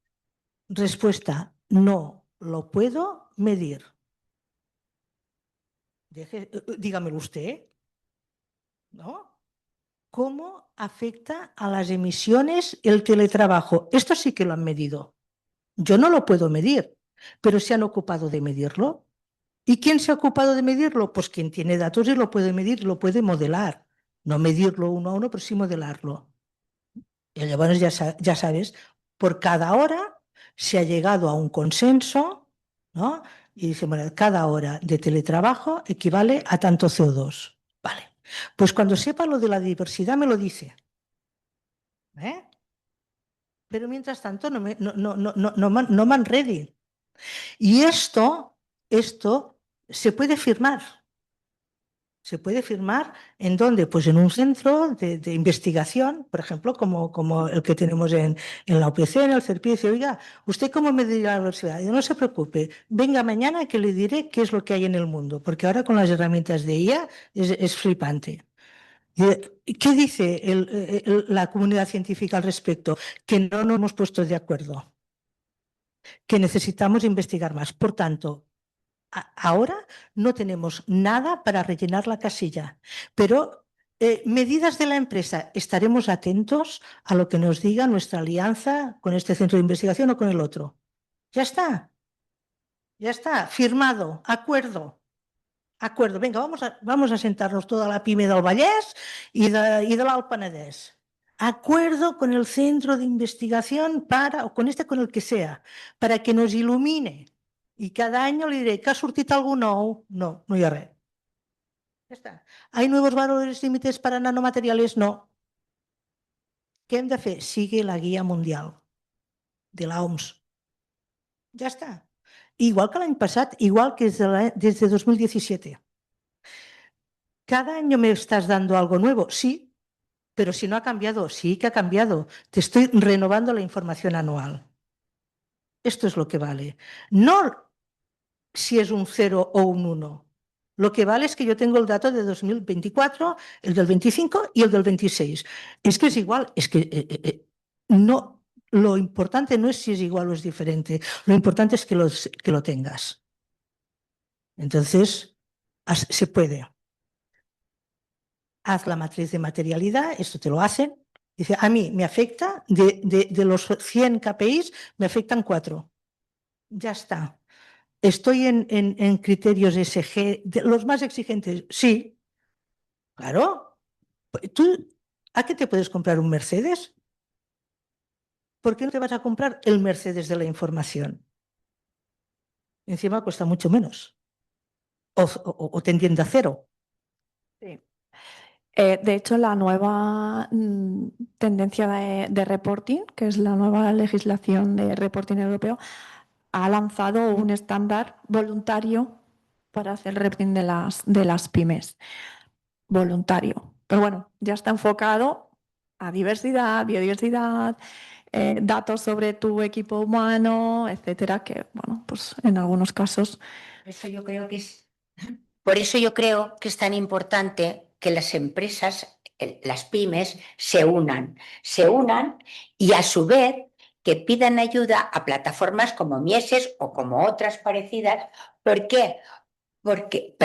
Respuesta, no lo puedo medir. Dígamelo usted, ¿no? ¿Cómo afecta a las emisiones el teletrabajo? Esto sí que lo han medido. Yo no lo puedo medir, pero se han ocupado de medirlo. ¿Y quién se ha ocupado de medirlo? Pues quien tiene datos y lo puede medir, lo puede modelar. No medirlo uno a uno, pero sí modelarlo. Y bueno, ya sabes, por cada hora se ha llegado a un consenso, ¿no? Y dice, bueno, cada hora de teletrabajo equivale a tanto CO2. Vale. Pues cuando sepa lo de la diversidad me lo dice. Pero mientras tanto no me han ready. Y esto se puede firmar. Se puede firmar en dónde? Pues en un centro de investigación, por ejemplo, como el que tenemos en la UPC, en el CERPI, dice, oiga, ¿usted cómo me dirá la universidad? Y no se preocupe, venga mañana que le diré qué es lo que hay en el mundo, porque ahora con las herramientas de IA es flipante. ¿Qué dice la comunidad científica al respecto? Que no nos hemos puesto de acuerdo, que necesitamos investigar más. Por tanto, ahora no tenemos nada para rellenar la casilla, pero medidas de la empresa, estaremos atentos a lo que nos diga nuestra alianza con este centro de investigación o con el otro. Ya está, firmado, acuerdo. Venga, vamos a sentarnos toda la PYME del Vallès y de l'Alt Penedès. Acuerdo con el centro de investigación o con el que sea, para que nos ilumine. I cada any li diré que ha sortit algú nou. No hi ha res. Ja està. ¿Hay nuevos valores límites para nanomateriales? No. Què hem de fer? Sigue la guia mundial de la OMS. Ja està. Igual que l'any passat, igual que desde 2017. ¿Cada año me estás dando algo nuevo? Sí, pero si no ha cambiado, sí que ha cambiado. Te estoy renovando la información anual. Esto es lo que vale. No si es un 0 o un 1. Lo que vale es que yo tengo el dato de 2024, el del 25 y el del 26. Es que es igual, es que no, lo importante no es si es igual o es diferente, lo importante es que lo tengas. Entonces, se puede. Haz la matriz de materialidad, esto te lo hacen. Dice, a mí me afecta, de los 100 KPIs, me afectan 4. Ya está. ¿Estoy en criterios SG, los más exigentes? Sí, claro. ¿Tú a qué te puedes comprar un Mercedes? ¿Por qué no te vas a comprar el Mercedes de la información? Encima cuesta mucho menos. O tendiendo a cero. Sí. De hecho, la nueva tendencia de reporting, que es la nueva legislación de reporting europeo, ha lanzado un estándar voluntario para hacer reporting de las pymes. Voluntario. Pero bueno, ya está enfocado a diversidad, biodiversidad, datos sobre tu equipo humano, etcétera, que bueno, pues en algunos casos. Por eso yo creo que es tan importante que las empresas, las pymes, se unan y a su vez que pidan ayuda a plataformas como Mieses o como otras parecidas. ¿Por qué? ¿Por qué?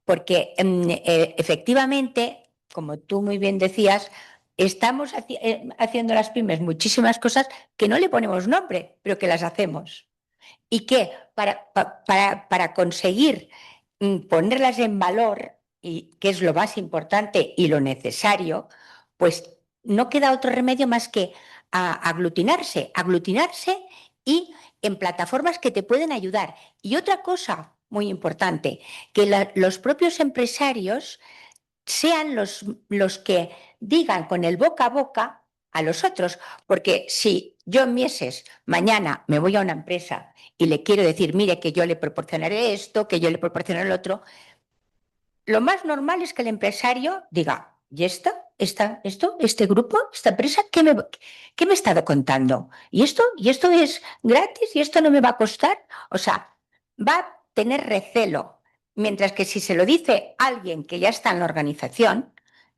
Porque efectivamente, como tú muy bien decías, estamos haciendo las pymes muchísimas cosas que no le ponemos nombre, pero que las hacemos. Y que para conseguir ponerlas en valor, y que es lo más importante y lo necesario, pues no queda otro remedio más que aglutinarse y en plataformas que te pueden ayudar. Y otra cosa muy importante, que los propios empresarios sean los que digan con el boca a boca a los otros, porque si yo en Mieses mañana me voy a una empresa y le quiero decir, mire, que yo le proporcionaré esto, que yo le proporcionaré lo otro, lo más normal es que el empresario diga, ¿y este grupo, esta empresa, qué me ha estado contando? ¿Y esto es gratis? ¿Y esto no me va a costar? O sea, va a tener recelo. Mientras que si se lo dice alguien que ya está en la organización,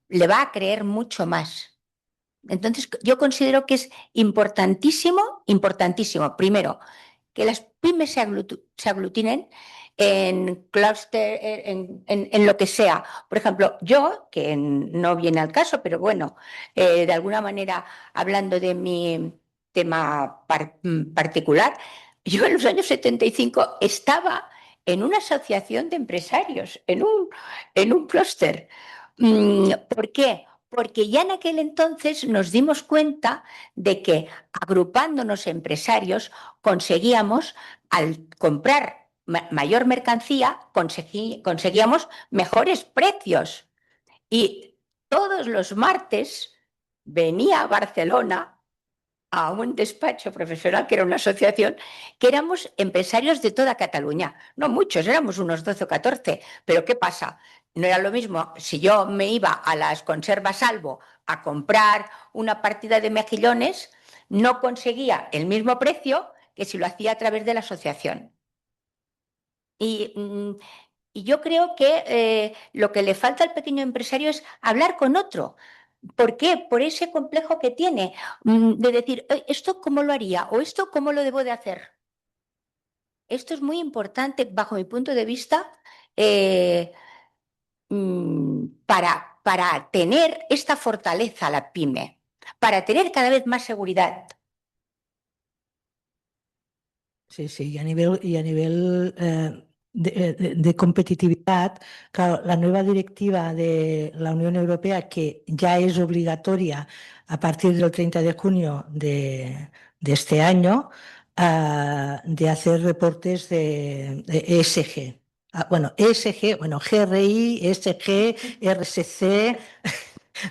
le va a creer mucho más. Entonces, yo considero que es importantísimo, primero, que las pymes se aglutinen en clúster, en lo que sea. Por ejemplo, yo, que no viene al caso, pero bueno, de alguna manera, hablando de mi tema particular, yo en los años 75 estaba en una asociación de empresarios, en un clúster. ¿Por qué? Porque ya en aquel entonces nos dimos cuenta de que agrupándonos empresarios conseguíamos, al comprar mayor mercancía, conseguíamos mejores precios. Y todos los martes venía a Barcelona a un despacho profesional, que era una asociación, que éramos empresarios de toda Cataluña. No muchos, éramos unos 12 o 14. Pero ¿qué pasa? No era lo mismo si yo me iba a las conservas Salvo a comprar una partida de mejillones, no conseguía el mismo precio que si lo hacía a través de la asociación. Y, y yo creo que lo que le falta al pequeño empresario es hablar con otro. ¿Por qué? Por ese complejo que tiene de decir, ¿esto cómo lo haría? ¿O esto cómo lo debo de hacer? Esto es muy importante, bajo mi punto de vista, para tener esta fortaleza la pyme, para tener cada vez más seguridad. Sí, sí, y a nivel de competitividad, claro, la nueva directiva de la Unión Europea, que ya es obligatoria a partir del 30 de junio de este año, de hacer reportes de ESG. Bueno, ESG, bueno, GRI, ESG, RSC,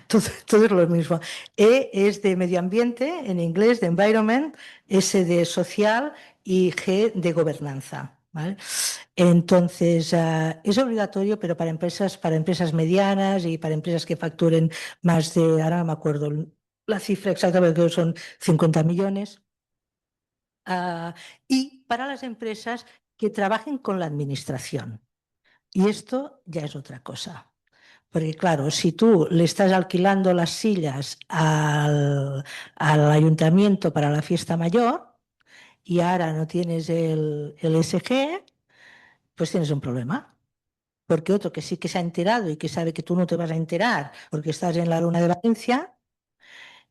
todo es lo mismo. E es de medio ambiente, en inglés, de environment, S de social y G de gobernanza. ¿Vale? Entonces, es obligatorio, pero para empresas medianas y para empresas que facturen más de, ahora no me acuerdo la cifra exacta, pero creo que son 50 millones. Y para las empresas que trabajen con la administración. Y esto ya es otra cosa. Porque claro, si tú le estás alquilando las sillas al ayuntamiento para la fiesta mayor y ahora no tienes el SG, pues tienes un problema. Porque otro que sí que se ha enterado y que sabe que tú no te vas a enterar porque estás en la Luna de Valencia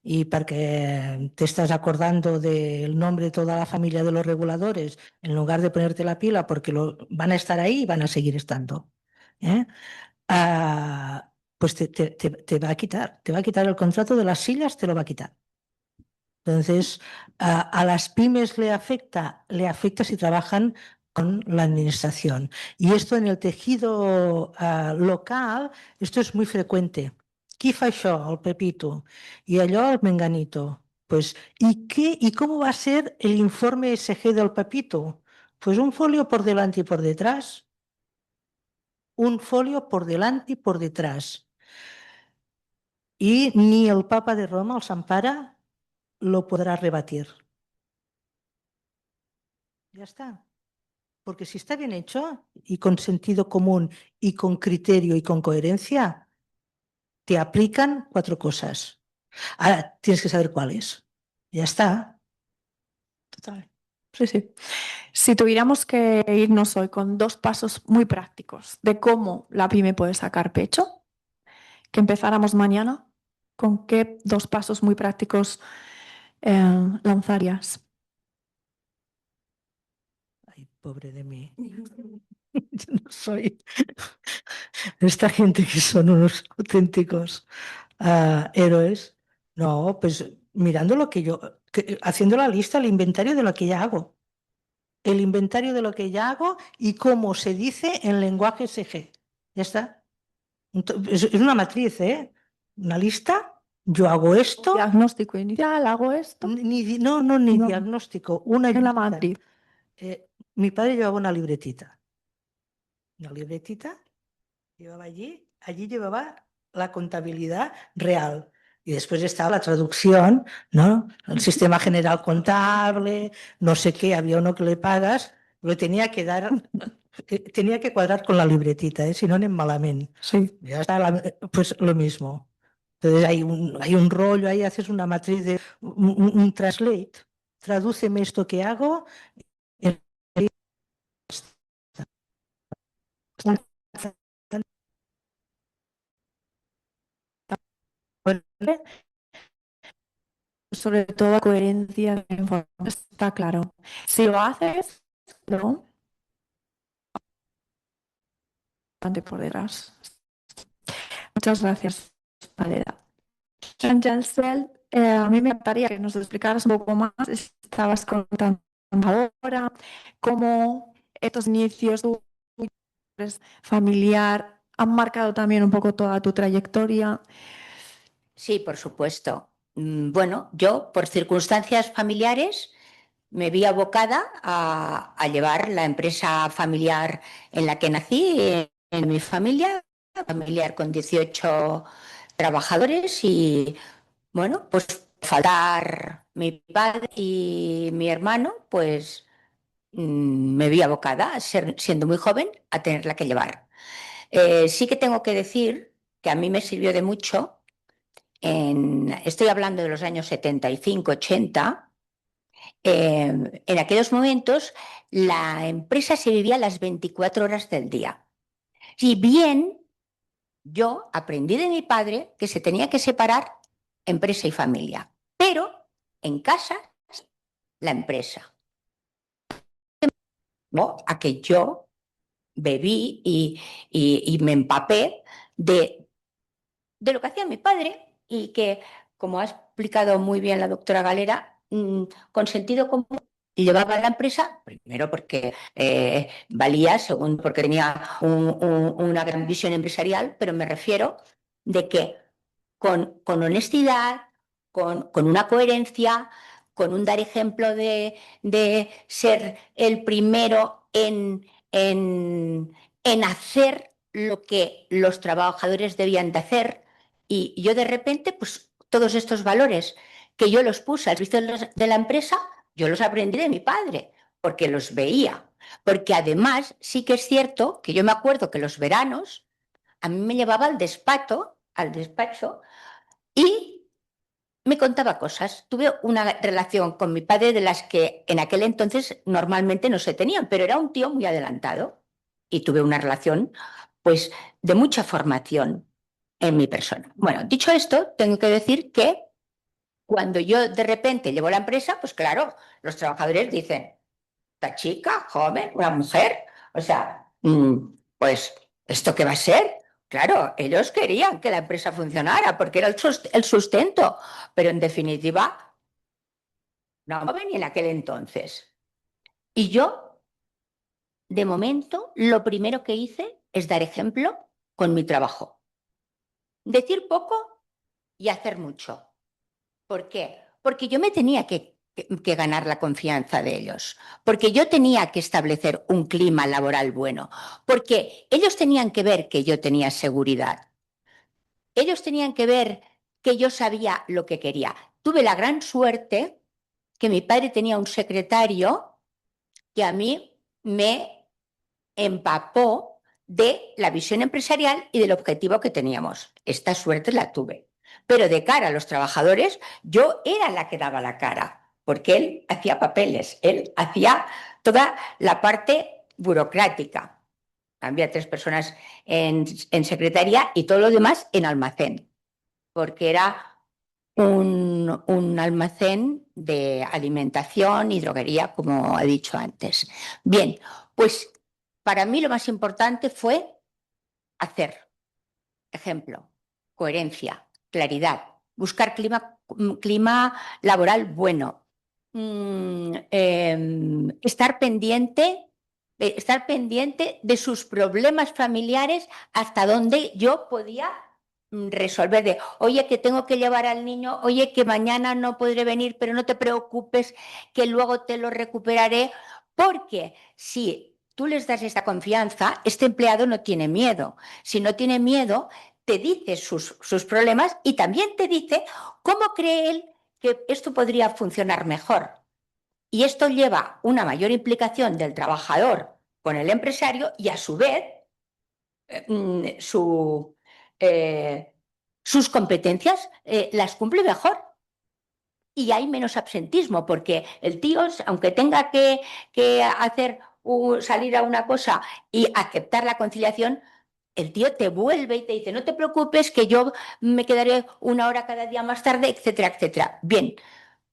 y porque te estás acordando del nombre de toda la familia de los reguladores en lugar de ponerte la pila porque van a estar ahí y van a seguir estando. ¿Eh? Pues te va a quitar el contrato de las sillas, te lo va a quitar. Entonces, a las pymes le afecta si trabajan con la administración. Y esto en el tejido local, esto es muy frecuente. Qui fa això? El Pepito. I allò el Menganito. Pues, ¿y cómo va a ser el informe ESG del Pepito? Pues un folio por delante y por detrás. Un folio por delante y por detrás. Y ni el Papa de Roma, el Sant Pare, lo podrá rebatir. Ya está. Porque si está bien hecho y con sentido común y con criterio y con coherencia, te aplican 4 cosas. Ahora tienes que saber cuáles. Ya está. Total. Sí, sí. Si tuviéramos que irnos hoy con 2 pasos muy prácticos de cómo la pyme puede sacar pecho, que empezáramos mañana, ¿con qué 2 pasos muy prácticos lanzarías? Ay, pobre de mí. Yo no soy esta gente que son unos auténticos héroes. No, pues mirando lo que yo, haciendo la lista, el inventario de lo que ya hago. El inventario de lo que ya hago y cómo se dice en lenguaje SG. Ya está. Es una matriz, ¿eh? Una lista. Yo hago esto. Diagnóstico inicial, hago esto. Ni No. diagnóstico. Una En la lista. matriz. Mi padre llevaba una libretita. Una libretita. Llevaba allí llevaba la contabilidad real. Y después estaba la traducción, ¿no? El sistema general contable, no sé qué, había uno que le pagas, lo tenía que dar, tenía que cuadrar con la libretita, si no, anem malament. Sí. Ya está, pues lo mismo. Entonces hay un rollo, ahí haces una matriz de un translate, tradúceme esto que hago. Sobre todo coherencia de información, está claro. Si lo haces, ¿no? Por detrás. Muchas gracias, Valera. Jansel, a mí me encantaría que nos explicaras un poco más. Estabas contando ahora cómo estos inicios familiar han marcado también un poco toda tu trayectoria. Sí, por supuesto. Bueno, yo por circunstancias familiares me vi abocada a llevar la empresa familiar en la que nací, en mi familia, familiar con 18 trabajadores y bueno, pues faltar mi padre y mi hermano, pues me vi abocada, siendo muy joven, a tenerla que llevar. Sí que tengo que decir que a mí me sirvió de mucho, estoy hablando de los años 75, 80, en aquellos momentos la empresa se vivía las 24 horas del día. Si bien yo aprendí de mi padre que se tenía que separar empresa y familia, pero en casa la empresa. ¿No? A que yo bebí y me empapé de lo que hacía mi padre y que, como ha explicado muy bien la doctora Galera, con sentido común llevaba a la empresa, primero porque valía, segundo porque tenía una gran visión empresarial, pero me refiero de que con honestidad, con una coherencia, con un dar ejemplo de ser el primero en hacer lo que los trabajadores debían de hacer. Y yo de repente, pues todos estos valores que yo los puse al servicio de la empresa, yo los aprendí de mi padre, porque los veía. Porque además sí que es cierto que yo me acuerdo que los veranos a mí me llevaba al despacho y me contaba cosas. Tuve una relación con mi padre de las que en aquel entonces normalmente no se tenían, pero era un tío muy adelantado y tuve una relación pues de mucha formación en mi persona. Bueno, dicho esto, tengo que decir que cuando yo de repente llevo la empresa, pues claro, los trabajadores dicen, esta chica, joven, una mujer, o sea, pues, ¿esto qué va a ser? Claro, ellos querían que la empresa funcionara porque era el sustento, pero en definitiva, no venía en aquel entonces. Y yo de momento, lo primero que hice es dar ejemplo con mi trabajo. Decir poco y hacer mucho. ¿Por qué? Porque yo me tenía que ganar la confianza de ellos, porque yo tenía que establecer un clima laboral bueno, porque ellos tenían que ver que yo tenía seguridad. Ellos tenían que ver que yo sabía lo que quería. Tuve la gran suerte que mi padre tenía un secretario que a mí me empapó de la visión empresarial y del objetivo que teníamos. Esta suerte la tuve. Pero de cara a los trabajadores, yo era la que daba la cara, porque él hacía papeles, él hacía toda la parte burocrática. Había 3 personas en secretaría y todo lo demás en almacén, porque era un almacén de alimentación y droguería, como he dicho antes. Bien, pues para mí lo más importante fue hacer. Ejemplo, coherencia, claridad, buscar clima laboral bueno, estar pendiente de sus problemas familiares hasta donde yo podía resolver de, oye, que tengo que llevar al niño, oye, que mañana no podré venir, pero no te preocupes, que luego te lo recuperaré, porque si tú les das esta confianza, este empleado no tiene miedo. Si no tiene miedo, te dice sus problemas y también te dice cómo cree él que esto podría funcionar mejor. Y esto lleva una mayor implicación del trabajador con el empresario y a su vez sus competencias las cumple mejor. Y hay menos absentismo, porque el tío, aunque tenga que hacer salir a una cosa y aceptar la conciliación, el tío te vuelve y te dice, no te preocupes, que yo me quedaré 1 hora cada día más tarde, etcétera, etcétera. Bien,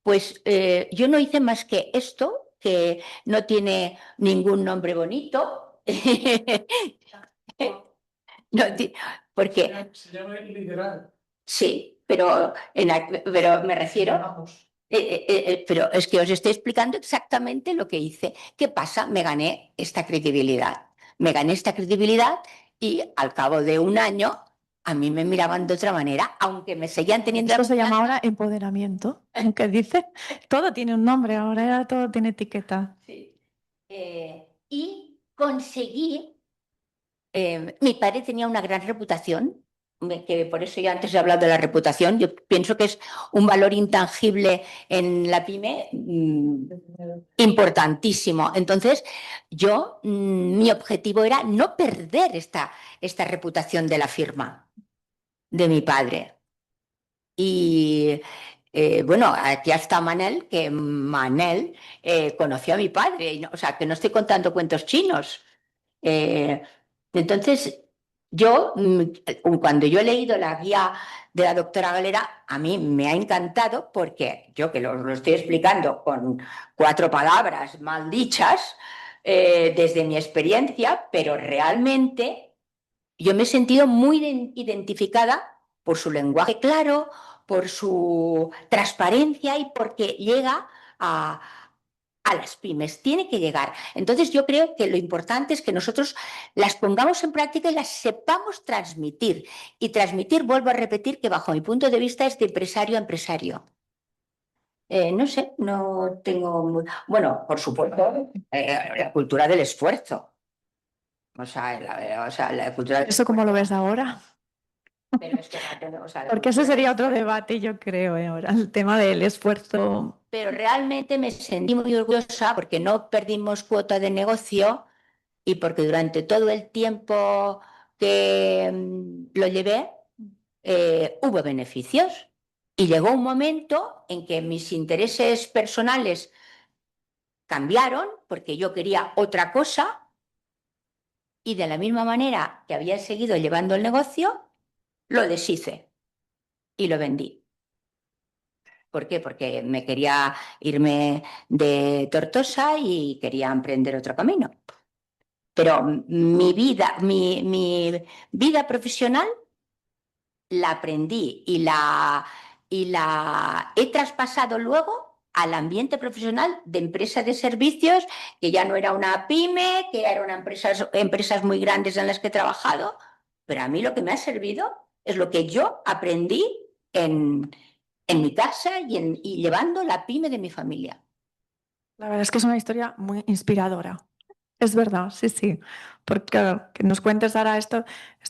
pues yo no hice más que esto, que no tiene ningún nombre bonito. No, porque Se llama liderar. sí, pero me refiero. Pero es que os estoy explicando exactamente lo que hice. ¿Qué pasa? Me gané esta credibilidad. Me gané esta credibilidad y al cabo de 1 año a mí me miraban de otra manera, aunque me seguían teniendo. Esto se llama ahora empoderamiento, aunque dice, todo tiene un nombre, ahora todo tiene etiqueta. Sí. Y conseguí, mi padre tenía una gran reputación, que por eso yo antes he hablado de la reputación, yo pienso que es un valor intangible en la pyme importantísimo. Entonces, yo, mi objetivo era no perder esta reputación de la firma de mi padre. Y bueno, aquí está Manel, que Manel conoció a mi padre, o sea, que no estoy contando cuentos chinos. Entonces, yo, cuando yo he leído la guía de la doctora Galera, a mí me ha encantado porque yo que lo estoy explicando con 4 palabras mal dichas desde mi experiencia, pero realmente yo me he sentido muy identificada por su lenguaje claro, por su transparencia y porque llega a las pymes, tiene que llegar. Entonces yo creo que lo importante es que nosotros las pongamos en práctica y las sepamos transmitir. Y transmitir, vuelvo a repetir, que bajo mi punto de vista es de empresario a empresario. No sé, no tengo... Bueno, por supuesto, la cultura del esfuerzo. O sea, la cultura del ¿Eso cómo lo ves ahora? Pero es que Porque ese sería otro debate, yo creo, ahora, el tema del esfuerzo. Pero realmente me sentí muy orgullosa porque no perdimos cuota de negocio y porque durante todo el tiempo que lo llevé hubo beneficios. Y llegó un momento en que mis intereses personales cambiaron porque yo quería otra cosa y de la misma manera que había seguido llevando el negocio, lo deshice y lo vendí. ¿Por qué? Porque me quería irme de Tortosa y quería emprender otro camino. Pero mi vida profesional la aprendí y la he traspasado luego al ambiente profesional de empresa de servicios, que ya no era una pyme, que eran empresas muy grandes en las que he trabajado, pero a mí lo que me ha servido es lo que yo aprendí en mi casa y llevando la pyme de mi familia. La verdad es que es una historia muy inspiradora. Es verdad, sí, sí. Porque claro, que nos cuentes ahora esto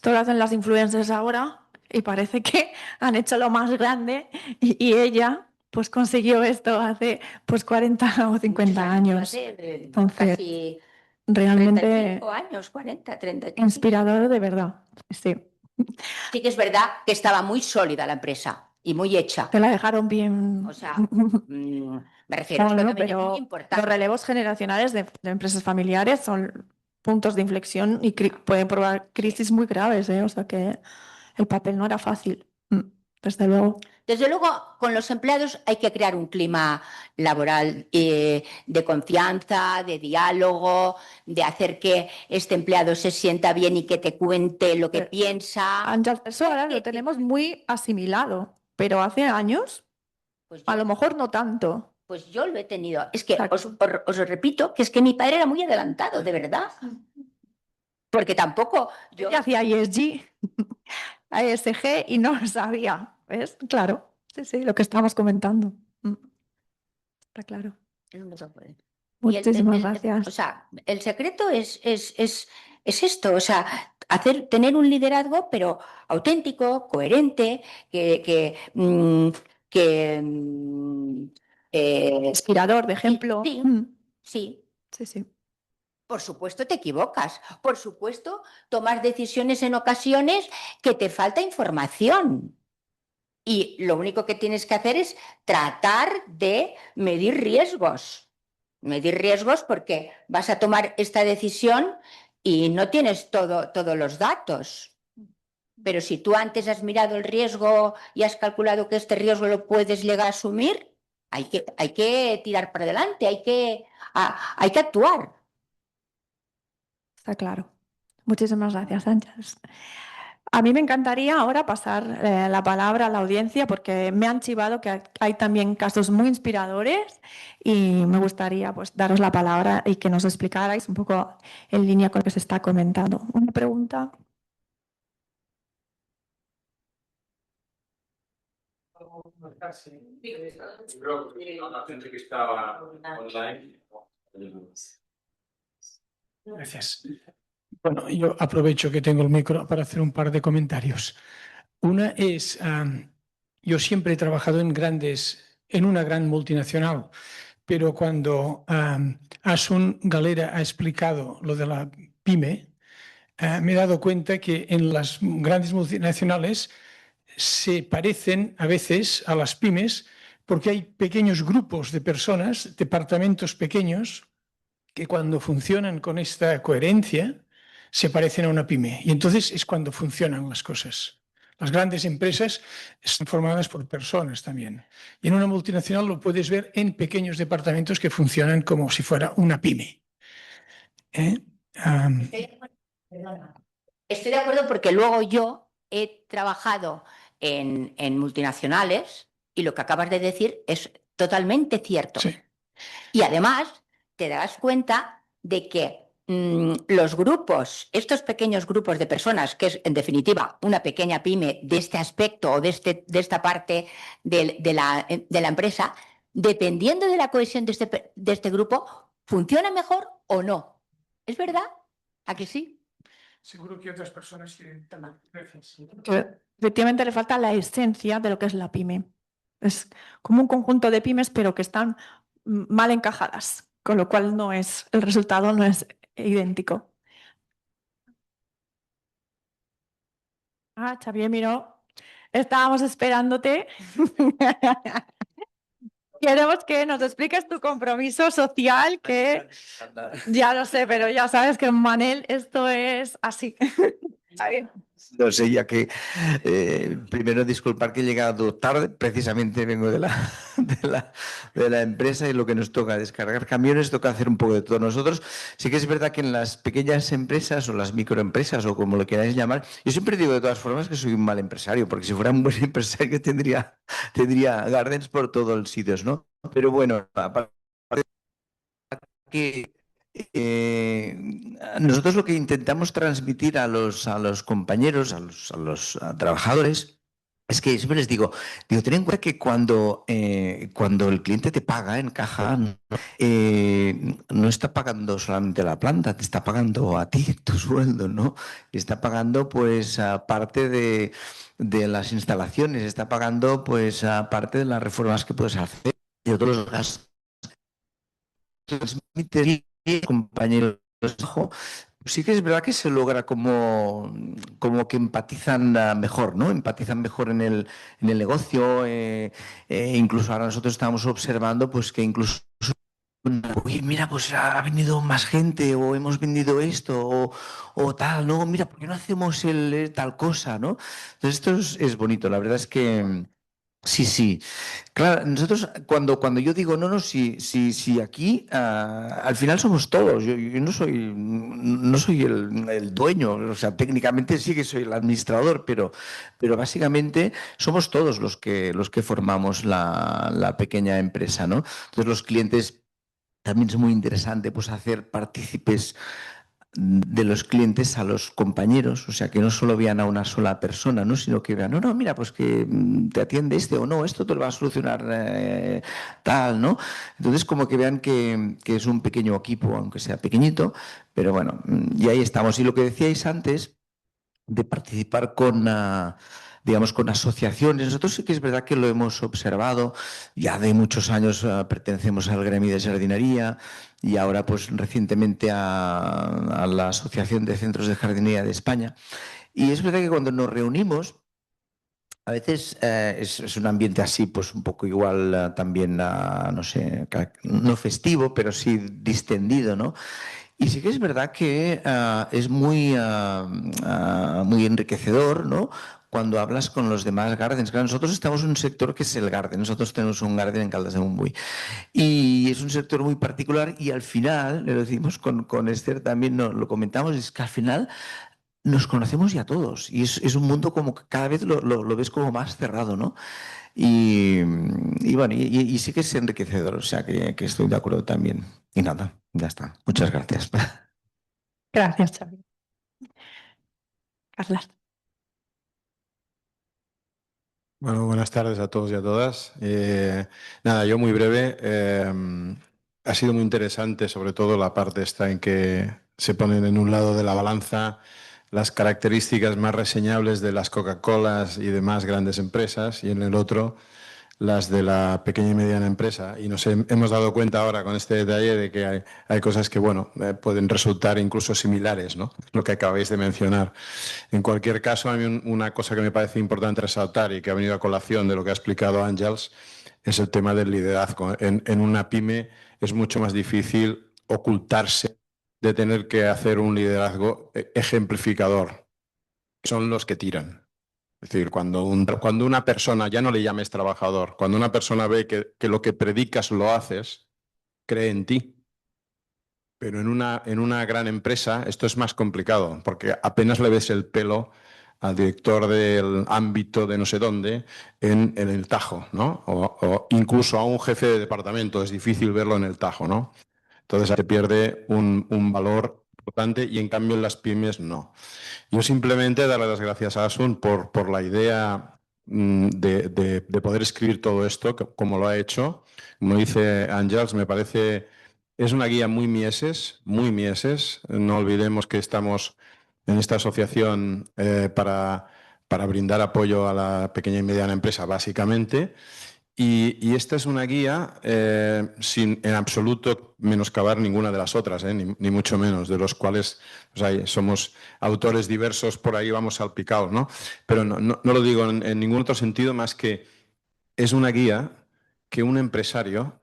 lo hacen las influencers ahora y parece que han hecho lo más grande y ella pues consiguió esto hace pues 40 o 50 años. Hace, Entonces, casi realmente 35 años, 40, 30. inspirador de verdad. Sí. Sí que es verdad que estaba muy sólida la empresa y muy hecha. Te la dejaron bien. O sea, me refiero, esto Bueno, también es muy pero importante. los relevos generacionales de empresas familiares son puntos de inflexión y pueden provocar crisis muy graves, ¿eh? O sea que el papel no era fácil, desde luego. Desde luego, con los empleados hay que crear un clima laboral de confianza, de diálogo, de hacer que este empleado se sienta bien y que te cuente lo que piensa. Ángel, eso ahora lo tenemos muy asimilado, pero hace años Pues a lo mejor no tanto. Pues yo lo he tenido. Es que Exacto. os repito que es que mi padre era muy adelantado, de verdad. Porque tampoco yo. Ella hacía ESG, ESG y no lo sabía, ¿ves? Claro, sí, sí, lo que estamos comentando. Está claro. No se puede. Muchísimas gracias. O sea, el secreto es esto, o sea, tener un liderazgo, pero auténtico, coherente, que Inspirador, de ejemplo. sí, sí. Sí, sí. Por supuesto te equivocas, por supuesto tomas decisiones en ocasiones que te falta información. Y lo único que tienes que hacer es tratar de medir riesgos. Medir riesgos porque vas a tomar esta decisión y no tienes todos los datos. Pero si tú antes has mirado el riesgo y has calculado que este riesgo lo puedes llegar a asumir, hay que tirar para adelante, hay que actuar. Está claro. Muchísimas gracias, Sánchez. A mí me encantaría ahora pasar la palabra a la audiencia porque me han chivado que hay también casos muy inspiradores y me gustaría pues daros la palabra y que nos explicarais un poco en línea con lo que se está comentando. ¿Una pregunta? Gracias. Bueno, yo aprovecho que tengo el micro para hacer un par de comentarios. Una es, yo siempre he trabajado en una gran multinacional, pero cuando Asun Galera ha explicado lo de la pyme, me he dado cuenta que en las grandes multinacionales se parecen a veces a las pymes porque hay pequeños grupos de personas, departamentos pequeños, que cuando funcionan con esta coherencia se parecen a una pyme. Y entonces es cuando funcionan las cosas. Las grandes empresas están formadas por personas también. Y en una multinacional lo puedes ver en pequeños departamentos que funcionan como si fuera una pyme. Estoy de acuerdo porque luego yo he trabajado en multinacionales y lo que acabas de decir es totalmente cierto. Sí. Y además te darás cuenta de que los grupos, estos pequeños grupos de personas, que es en definitiva una pequeña pyme de este aspecto o de esta parte de la empresa, dependiendo de la cohesión de este grupo, ¿funciona mejor o no? ¿Es verdad? ¿A que sí? Seguro que otras personas quieren también. Gracias. Que efectivamente le falta la esencia de lo que es la pyme. Es como un conjunto de pymes, pero que están mal encajadas, con lo cual el resultado no es idéntico. Xavier Miró, estábamos esperándote. Queremos que nos expliques tu compromiso social, que ya lo sé, pero ya sabes que en Manel esto es así. Está bien. No sé, ya que primero disculpar que he llegado tarde, precisamente vengo de la empresa y lo que nos toca descargar camiones, toca hacer un poco de todo nosotros. Sí que es verdad que en las pequeñas empresas o las microempresas o como lo queráis llamar, yo siempre digo de todas formas que soy un mal empresario, porque si fuera un buen empresario tendría gardens por todos los sitios, ¿no? Pero bueno, aparte que nosotros lo que intentamos transmitir a los compañeros, a trabajadores, es que siempre les digo, ten en cuenta que cuando el cliente te paga en caja, no está pagando solamente la planta, te está pagando a ti tu sueldo, ¿no? Está pagando pues aparte de las instalaciones, está pagando pues aparte de las reformas que puedes hacer y otros gastos transmite compañeros de trabajo, sí que es verdad que se logra como que empatizan mejor, ¿no? Empatizan mejor en el negocio. Incluso ahora nosotros estamos observando pues que incluso oye, mira, pues ha venido más gente o hemos vendido esto o tal, ¿no? Mira, ¿por qué no hacemos tal cosa, ¿no? Entonces esto es bonito. La verdad es que sí, sí. Claro, nosotros cuando yo digo, no, si aquí al final somos todos, yo no soy el dueño, o sea, técnicamente sí que soy el administrador, pero básicamente somos todos los que formamos la pequeña empresa, ¿no? Entonces los clientes también es muy interesante pues hacer partícipes de los clientes a los compañeros, o sea, que no solo vean a una sola persona, ¿no? Sino que vean, no, no, mira, pues que te atiende este o no, esto te lo va a solucionar tal, ¿no? Entonces, como que vean que es un pequeño equipo, aunque sea pequeñito, pero bueno, y ahí estamos. Y lo que decíais antes de participar digamos, con asociaciones. Nosotros sí que es verdad que lo hemos observado. Ya de muchos años pertenecemos al gremio de jardinería y ahora, pues recientemente a la Asociación de Centros de Jardinería de España. Y es verdad que cuando nos reunimos, a veces es un ambiente así, pues un poco igual también, no sé, no festivo, pero sí distendido, ¿no? Y sí que es verdad que es muy enriquecedor, ¿no? Cuando hablas con los demás gardens. Claro, nosotros estamos en un sector que es el garden. Nosotros tenemos un garden en Caldas de Montbui. Y es un sector muy particular y al final, le decimos con Esther también, lo comentamos, es que al final nos conocemos ya todos. Y es un mundo como que cada vez lo ves como más cerrado, ¿no? Y bueno, y sí que es enriquecedor, o sea que estoy de acuerdo también. Y nada, ya está. Muchas gracias. Gracias, Xavi. Carlas. Bueno, buenas tardes a todos y a todas. Nada, yo muy breve. Ha sido muy interesante, sobre todo la parte esta en que se ponen en un lado de la balanza las características más reseñables de las Coca-Colas y demás grandes empresas y en el otro las de la pequeña y mediana empresa. Y nos hemos dado cuenta ahora con este detalle de que hay cosas que, bueno, pueden resultar incluso similares, ¿no? Lo que acabáis de mencionar. En cualquier caso, a mí una cosa que me parece importante resaltar y que ha venido a colación de lo que ha explicado Ángels es el tema del liderazgo. En una pyme es mucho más difícil ocultarse de tener que hacer un liderazgo ejemplificador. Son los que tiran. Es decir, cuando una persona, ya no le llames trabajador, cuando una persona ve que lo que predicas lo haces, cree en ti. Pero en una gran empresa esto es más complicado, porque apenas le ves el pelo al director del ámbito de no sé dónde en el Tajo, ¿no? O incluso a un jefe de departamento, es difícil verlo en el Tajo, ¿no? Entonces se pierde un valor importante y en cambio en las pymes no. Yo simplemente darle las gracias a Asun por la idea de poder escribir todo esto, como lo ha hecho. Como dice Ángels, me parece, es una guía muy mieses, muy mieses. No olvidemos que estamos en esta asociación para brindar apoyo a la pequeña y mediana empresa, básicamente. Y esta es una guía sin en absoluto menoscabar ninguna de las otras, ni mucho menos, de los cuales somos autores diversos, por ahí vamos salpicados, ¿no? Pero no lo digo en ningún otro sentido más que es una guía que un empresario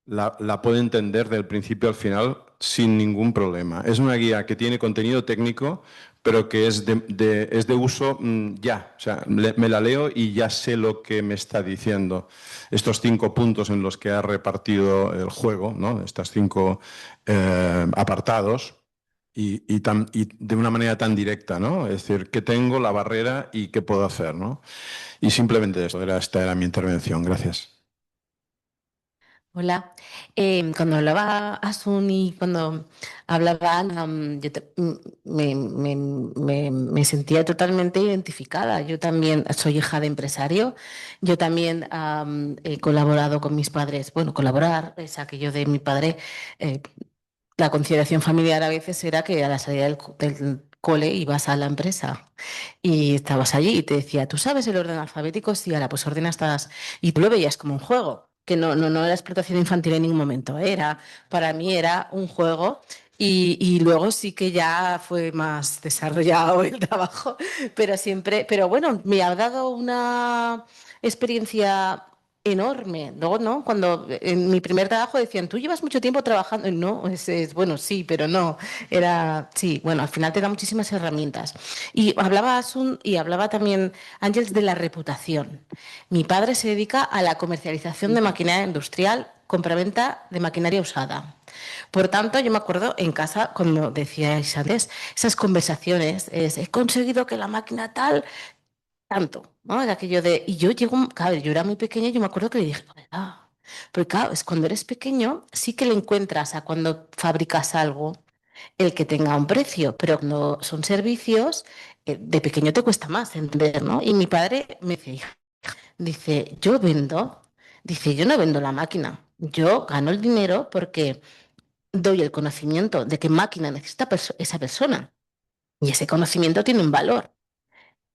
la puede entender del principio al final sin ningún problema. Es una guía que tiene contenido técnico, pero que es de uso ya. O sea, me la leo y ya sé lo que me está diciendo. Estos 5 puntos en los que ha repartido el juego, ¿no? Estos 5 apartados. Y de una manera tan directa, ¿no? Es decir, ¿qué tengo, la barrera y qué puedo hacer, ¿no? Y simplemente esta era mi intervención. Gracias. Hola. Cuando hablaba Asun y cuando hablaba Ana, me sentía totalmente identificada. Yo también soy hija de empresario. Yo también he colaborado con mis padres. Bueno, colaborar es aquello de mi padre. eh, la conciliación familiar a veces era que a la salida del cole ibas a la empresa y estabas allí y te decía, ¿tú sabes el orden alfabético? Sí, ahora pues ordena estas. Y tú lo veías como un juego, que no era explotación infantil en ningún momento. Para mí era un juego. Y luego sí que ya fue más desarrollado el trabajo, pero bueno, me ha dado una experiencia enorme. Luego, ¿no? Cuando en mi primer trabajo decían, tú llevas mucho tiempo trabajando. No, bueno, sí, pero no. Sí, bueno, al final te da muchísimas herramientas. Y hablaba Asun y hablaba también Ángeles de la reputación. Mi padre se dedica a la comercialización de maquinaria industrial, compraventa de maquinaria usada. Por tanto, yo me acuerdo en casa, cuando decíais antes, esas conversaciones, he conseguido que la máquina tal tanto, ¿no? De aquello de, y yo llego, claro, yo era muy pequeña y yo me acuerdo que le dije, ah, pero claro, es cuando eres pequeño, sí que le encuentras a cuando fabricas algo el que tenga un precio, pero cuando son servicios, de pequeño te cuesta más entender, ¿no? Y mi padre me dice, "Hija", dice, yo no vendo la máquina, yo gano el dinero porque doy el conocimiento de qué máquina necesita esa persona y ese conocimiento tiene un valor.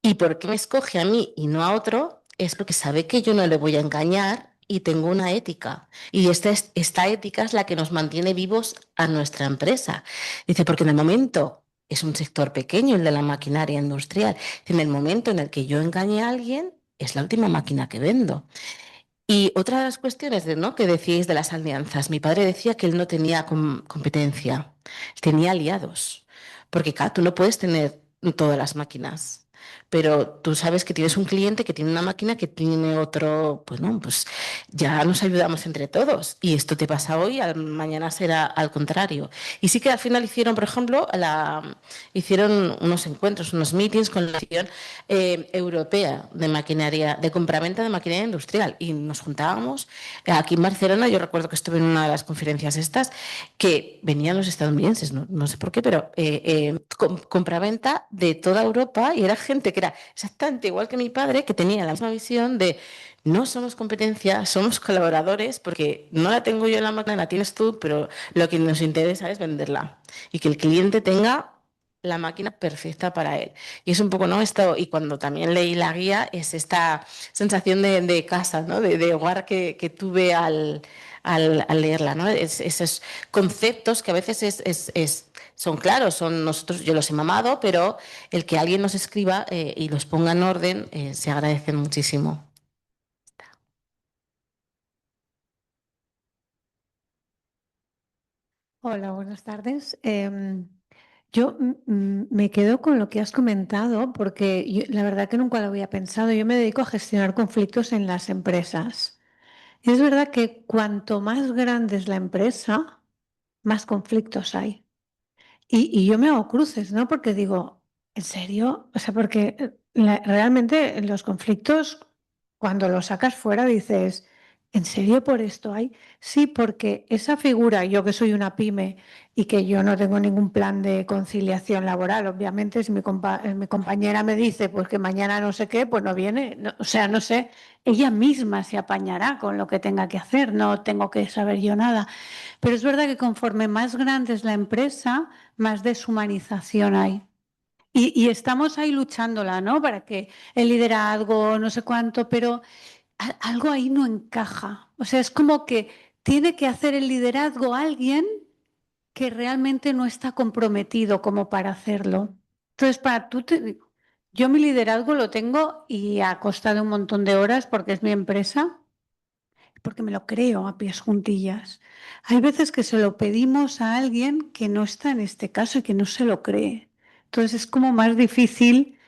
¿Y por qué me escoge a mí y no a otro? Es porque sabe que yo no le voy a engañar y tengo una ética. Y esta ética es la que nos mantiene vivos a nuestra empresa. Dice, porque en el momento, es un sector pequeño el de la maquinaria industrial, en el momento en el que yo engañe a alguien, es la última máquina que vendo. Y otra de las cuestiones ¿no? que decíais de las alianzas, mi padre decía que él no tenía competencia, tenía aliados, porque claro, tú no puedes tener todas las máquinas, pero tú sabes que tienes un cliente que tiene una máquina que tiene otro, bueno, pues ya nos ayudamos entre todos y esto te pasa hoy, mañana será al contrario. Y sí que al final hicieron, por ejemplo, hicieron unos encuentros, unos meetings con la Asociación Europea de Maquinaria, de compraventa de maquinaria industrial y nos juntábamos aquí en Barcelona. Yo recuerdo que estuve en una de las conferencias estas que venían los estadounidenses, no sé por qué, pero compraventa de toda Europa y era gente que era exactamente igual que mi padre, que tenía la misma visión de no somos competencia, somos colaboradores, porque no la tengo yo en la máquina, la tienes tú, pero lo que nos interesa es venderla y que el cliente tenga la máquina perfecta para él. Y es un poco, ¿no? Esto, y cuando también leí la guía, es esta sensación de casa, ¿no? De hogar que tuve al leerla, ¿no? Esos conceptos que a veces son claros, nosotros, yo los he mamado, pero el que alguien nos escriba y los ponga en orden se agradece muchísimo. Hola, buenas tardes. Yo me quedo con lo que has comentado porque la verdad que nunca lo había pensado. Yo me dedico a gestionar conflictos en las empresas. Y es verdad que cuanto más grande es la empresa, más conflictos hay. Y yo me hago cruces, ¿no? Porque digo, ¿en serio? O sea, porque realmente los conflictos, cuando los sacas fuera, dices, ¿en serio por esto hay? Sí, porque esa figura, yo que soy una pyme y que yo no tengo ningún plan de conciliación laboral, obviamente, si mi compañera me dice pues que mañana no sé qué, pues no viene, o sea, no sé, ella misma se apañará con lo que tenga que hacer, no tengo que saber yo nada. Pero es verdad que conforme más grande es la empresa, más deshumanización hay. Y estamos ahí luchándola, ¿no? Para que el liderazgo, no sé cuánto, pero algo ahí no encaja. O sea, es como que tiene que hacer el liderazgo alguien que realmente no está comprometido como para hacerlo. Entonces, yo mi liderazgo lo tengo y a costa de un montón de horas porque es mi empresa, porque me lo creo a pies juntillas. Hay veces que se lo pedimos a alguien que no está en este caso y que no se lo cree. Entonces es como más difícil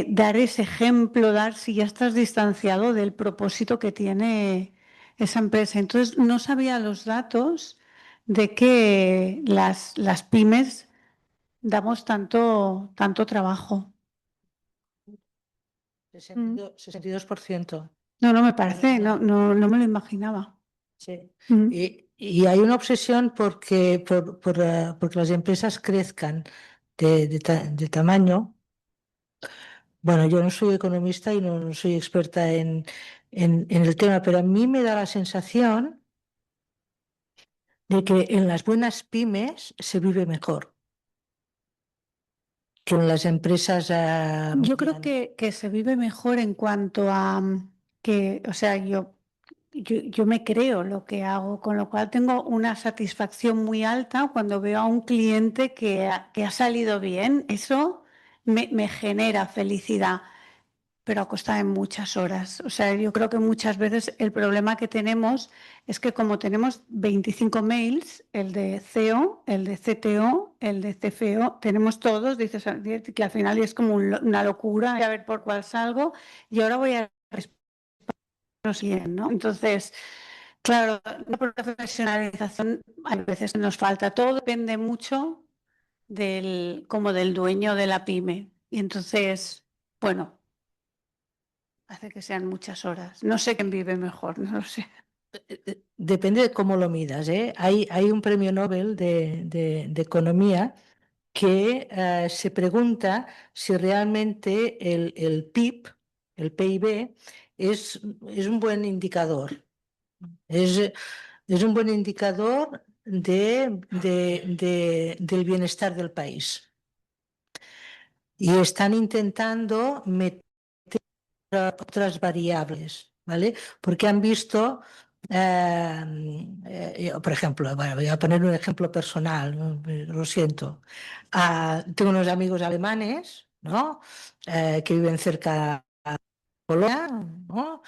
dar ese ejemplo, dar si ya estás distanciado del propósito que tiene esa empresa. Entonces no sabía los datos de que las pymes damos tanto trabajo. 62%. No me parece, no me lo imaginaba. Sí. Mm. Y hay una obsesión porque las empresas crezcan de tamaño. Bueno, yo no soy economista y no soy experta en el tema, pero a mí me da la sensación de que en las buenas pymes se vive mejor que en las empresas Yo creo medianas. que se vive mejor en cuanto a que, o sea, yo me creo lo que hago, con lo cual tengo una satisfacción muy alta cuando veo a un cliente que ha salido bien. Eso me genera felicidad, pero a costa de muchas horas. O sea, yo creo que muchas veces el problema que tenemos es que como tenemos 25 mails, el de CEO, el de CTO, el de CFO, tenemos todos, dices que al final es como una locura, a ver por cuál salgo, y ahora voy a responderlos bien, ¿no? Entonces, claro, la profesionalización a veces nos falta, todo depende mucho como del dueño de la pyme. Y entonces, bueno, hace que sean muchas horas. No sé quién vive mejor, no lo sé. Depende de cómo lo midas, ¿eh? Hay un premio Nobel de economía que se pregunta si realmente el PIB, el PIB, es un buen indicador. Es un buen indicador del bienestar del país. Y están intentando meter otras variables, ¿vale? Porque han visto, por ejemplo, bueno, voy a poner un ejemplo personal, ¿no? Lo siento. Tengo unos amigos alemanes, ¿no? Que viven cerca de Polonia, ¿no?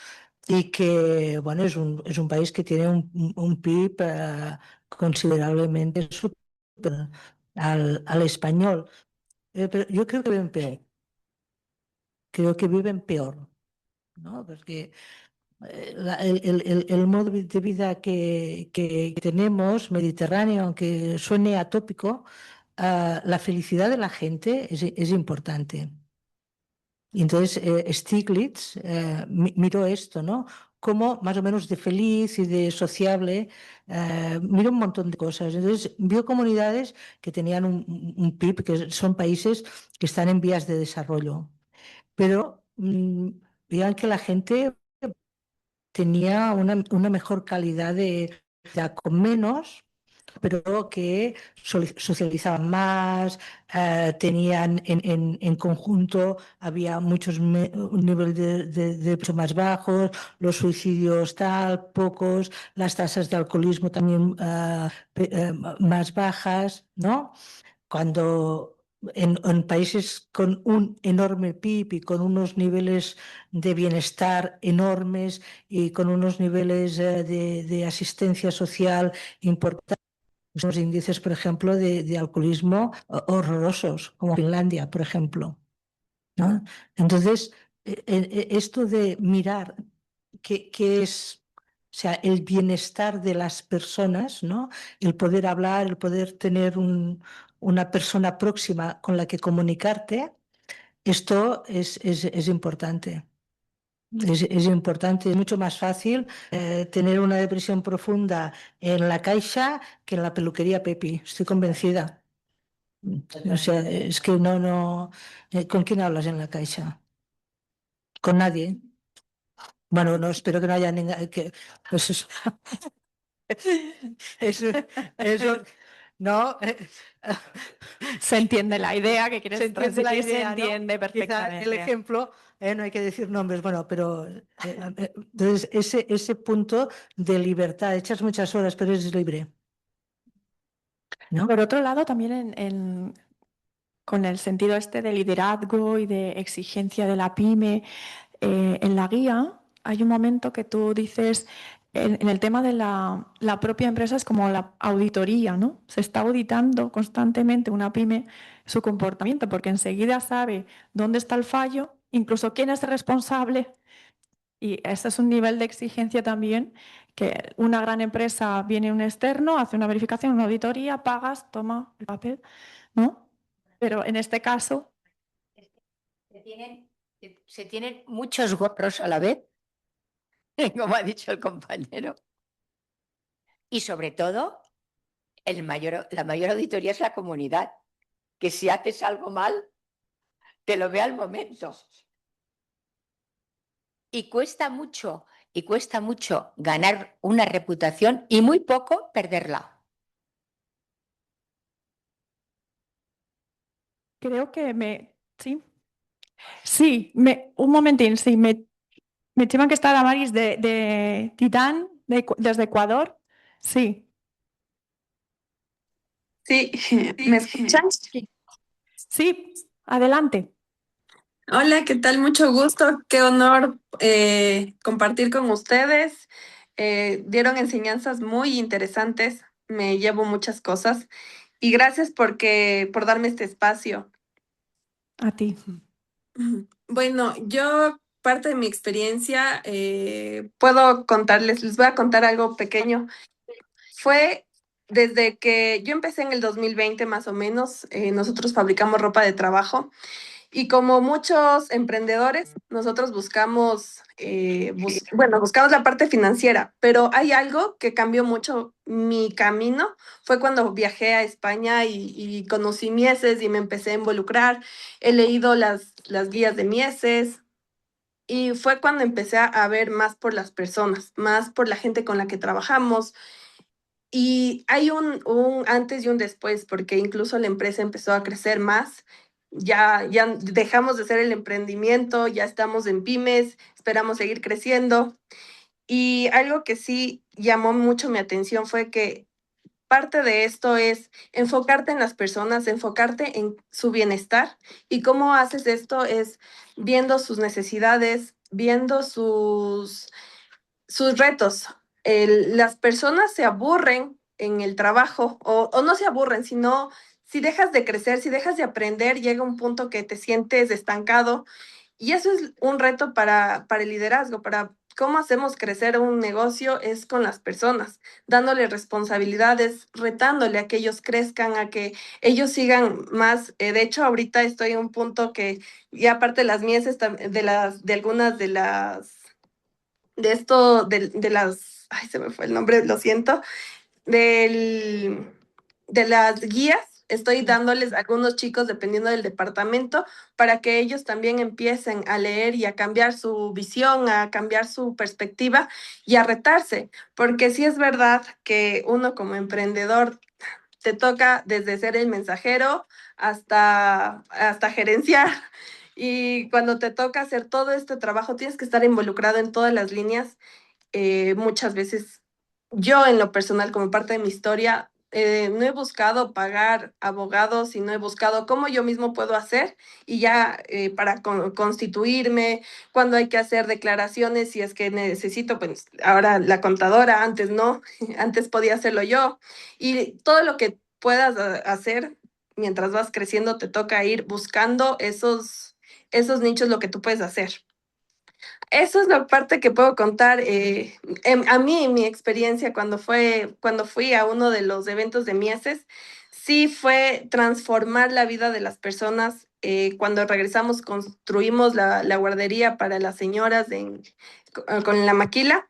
Y que, bueno, es un país que tiene un PIB considerablemente superior al español. Pero yo creo que viven peor. Creo que viven peor, ¿no? Porque el modo de vida que tenemos, mediterráneo, aunque suene atópico, la felicidad de la gente es importante. Y entonces Stiglitz miró esto, ¿no? Como más o menos de feliz y de sociable, miró un montón de cosas. Entonces vio comunidades que tenían un PIB, que son países que están en vías de desarrollo, pero veían que la gente tenía una mejor calidad de vida con menos, pero que socializaban más, tenían en conjunto, había un nivel de peso más bajos, los suicidios tal, pocos, las tasas de alcoholismo también más bajas, ¿no? Cuando en países con un enorme PIB y con unos niveles de bienestar enormes y con unos niveles de asistencia social importantes, unos índices, por ejemplo, de alcoholismo horrorosos, como Finlandia, por ejemplo, ¿no? Entonces, esto de mirar qué es, o sea, el bienestar de las personas, ¿no? El poder hablar, el poder tener una persona próxima con la que comunicarte, esto es importante. Es importante, es mucho más fácil tener una depresión profunda en la Caixa que en la peluquería Pepi, estoy convencida. O sea, es que no. ¿Con quién hablas en la Caixa? Con nadie. Bueno, no, espero que no haya ningún. Pues eso, eso, no. Se entiende la idea que quieres Se entiende la transmitir, se idea, ¿no? entiende Quizá perfectamente. el ejemplo, no hay que decir nombres, bueno, pero entonces ese punto de libertad, echas muchas horas, pero eres libre, ¿no? Por otro lado, también con el sentido este de liderazgo y de exigencia de la pyme, en la guía hay un momento que tú dices, en el tema de la propia empresa es como la auditoría, ¿no? Se está auditando constantemente una pyme su comportamiento porque enseguida sabe dónde está el fallo, incluso quién es responsable. Y ese es un nivel de exigencia también, que una gran empresa viene un externo, hace una verificación, una auditoría, pagas, toma el papel, ¿no? Pero en este caso, Se tienen muchos gorros a la vez, como ha dicho el compañero. Y sobre todo, la mayor auditoría es la comunidad, que si haces algo mal, te lo ve al momento. Y cuesta mucho ganar una reputación y muy poco perderla. Creo que sí. Sí, un momentín, sí, me llaman que está Damaris de Titán, desde Ecuador. Sí. Sí, ¿me escuchan? Sí, adelante. Hola, ¿qué tal? Mucho gusto, qué honor compartir con ustedes. Dieron enseñanzas muy interesantes, me llevo muchas cosas y gracias por darme este espacio. A ti. Bueno, yo parte de mi experiencia puedo contarles, les voy a contar algo pequeño. Fue desde que yo empecé en el 2020 más o menos, nosotros fabricamos ropa de trabajo. Y como muchos emprendedores, nosotros buscamos, buscamos la parte financiera, pero hay algo que cambió mucho mi camino. Fue cuando viajé a España y conocí Mieses y me empecé a involucrar. He leído las guías de Mieses y fue cuando empecé a ver más por las personas, más por la gente con la que trabajamos. Y hay un antes y un después, porque incluso la empresa empezó a crecer más. Ya dejamos de hacer el emprendimiento, ya estamos en pymes, esperamos seguir creciendo. Y algo que sí llamó mucho mi atención fue que parte de esto es enfocarte en las personas, enfocarte en su bienestar. Y cómo haces esto es viendo sus necesidades, viendo sus retos. Las personas se aburren en el trabajo o no se aburren, sino si dejas de crecer, si dejas de aprender, llega un punto que te sientes estancado y eso es un reto para el liderazgo, para cómo hacemos crecer un negocio es con las personas, dándole responsabilidades, retándole a que ellos crezcan, a que ellos sigan más. De hecho, ahorita estoy en un punto que ya aparte de las Mieses, de algunas de las, ay, se me fue el nombre, lo siento, de las guías, estoy dándoles a algunos chicos, dependiendo del departamento, para que ellos también empiecen a leer y a cambiar su visión, a cambiar su perspectiva y a retarse, porque sí es verdad que uno como emprendedor te toca desde ser el mensajero hasta gerenciar. Y cuando te toca hacer todo este trabajo, tienes que estar involucrado en todas las líneas. Muchas veces yo en lo personal, como parte de mi historia, no he buscado pagar abogados y no he buscado cómo yo mismo puedo hacer y ya para constituirme, cuando hay que hacer declaraciones, si es que necesito, pues ahora la contadora, antes no, antes podía hacerlo yo. Y todo lo que puedas hacer mientras vas creciendo, te toca ir buscando esos nichos, lo que tú puedes hacer. Eso es la parte que puedo contar. A mí, mi experiencia cuando fui a uno de los eventos de Mieses, sí fue transformar la vida de las personas. Cuando regresamos, construimos la guardería para las señoras con la maquila.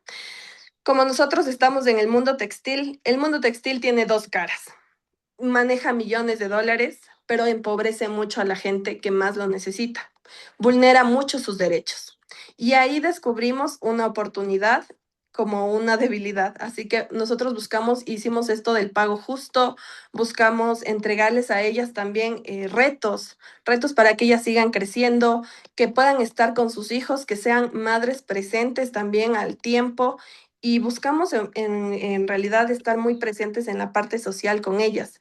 Como nosotros estamos en el mundo textil tiene dos caras. Maneja millones de dólares, pero empobrece mucho a la gente que más lo necesita. Vulnera mucho sus derechos. Y ahí descubrimos una oportunidad como una debilidad. Así que nosotros hicimos esto del pago justo, buscamos entregarles a ellas también retos para que ellas sigan creciendo, que puedan estar con sus hijos, que sean madres presentes también al tiempo. Y buscamos en realidad estar muy presentes en la parte social con ellas,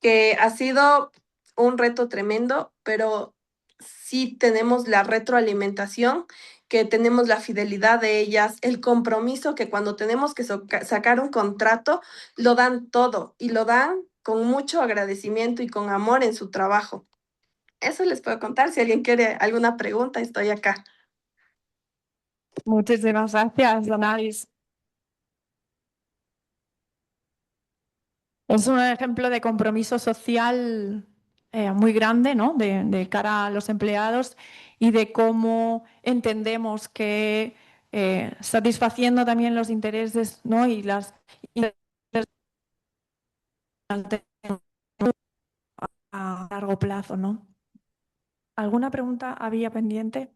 que ha sido un reto tremendo, pero sí tenemos la retroalimentación, que tenemos la fidelidad de ellas, el compromiso que cuando tenemos que sacar un contrato, lo dan todo y lo dan con mucho agradecimiento y con amor en su trabajo. Eso les puedo contar. Si alguien quiere alguna pregunta, estoy acá. Muchísimas gracias, Damaris. Es un ejemplo de compromiso social muy grande, ¿no? De cara a los empleados y de cómo entendemos que satisfaciendo también los intereses, ¿no? y las a largo plazo, ¿no? ¿Alguna pregunta había pendiente?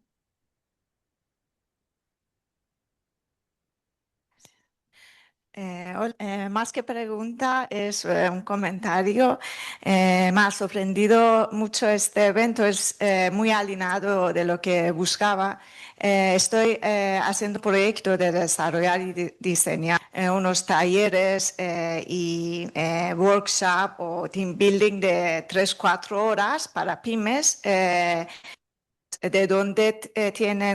Más que pregunta, es un comentario. Me ha sorprendido mucho este evento, es muy alineado de lo que buscaba. Estoy haciendo proyecto de desarrollar y diseñar unos talleres y workshop o team building de 3-4 horas para pymes. De dónde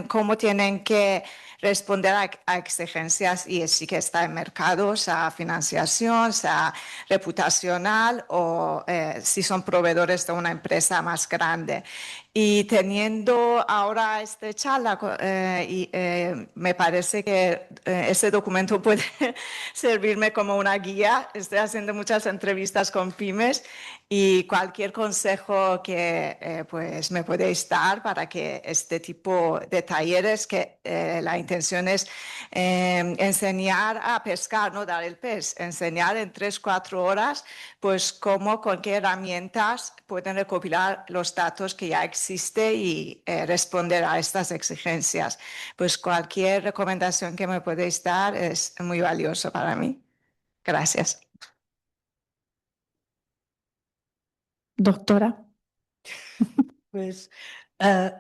cómo tienen que responder a exigencias y sí que está en mercados, a financiación, a reputacional o si son proveedores de una empresa más grande. Y teniendo ahora esta charla, me parece que este documento puede servirme como una guía. Estoy haciendo muchas entrevistas con pymes y cualquier consejo que pues me podéis dar para que este tipo de talleres, que la intención es enseñar a pescar, no dar el pez, enseñar en 3-4 horas, pues cómo, con qué herramientas pueden recopilar los datos que ya existen y responder a estas exigencias. Pues cualquier recomendación que me podéis dar es muy valioso para mí. Gracias. Doctora. Pues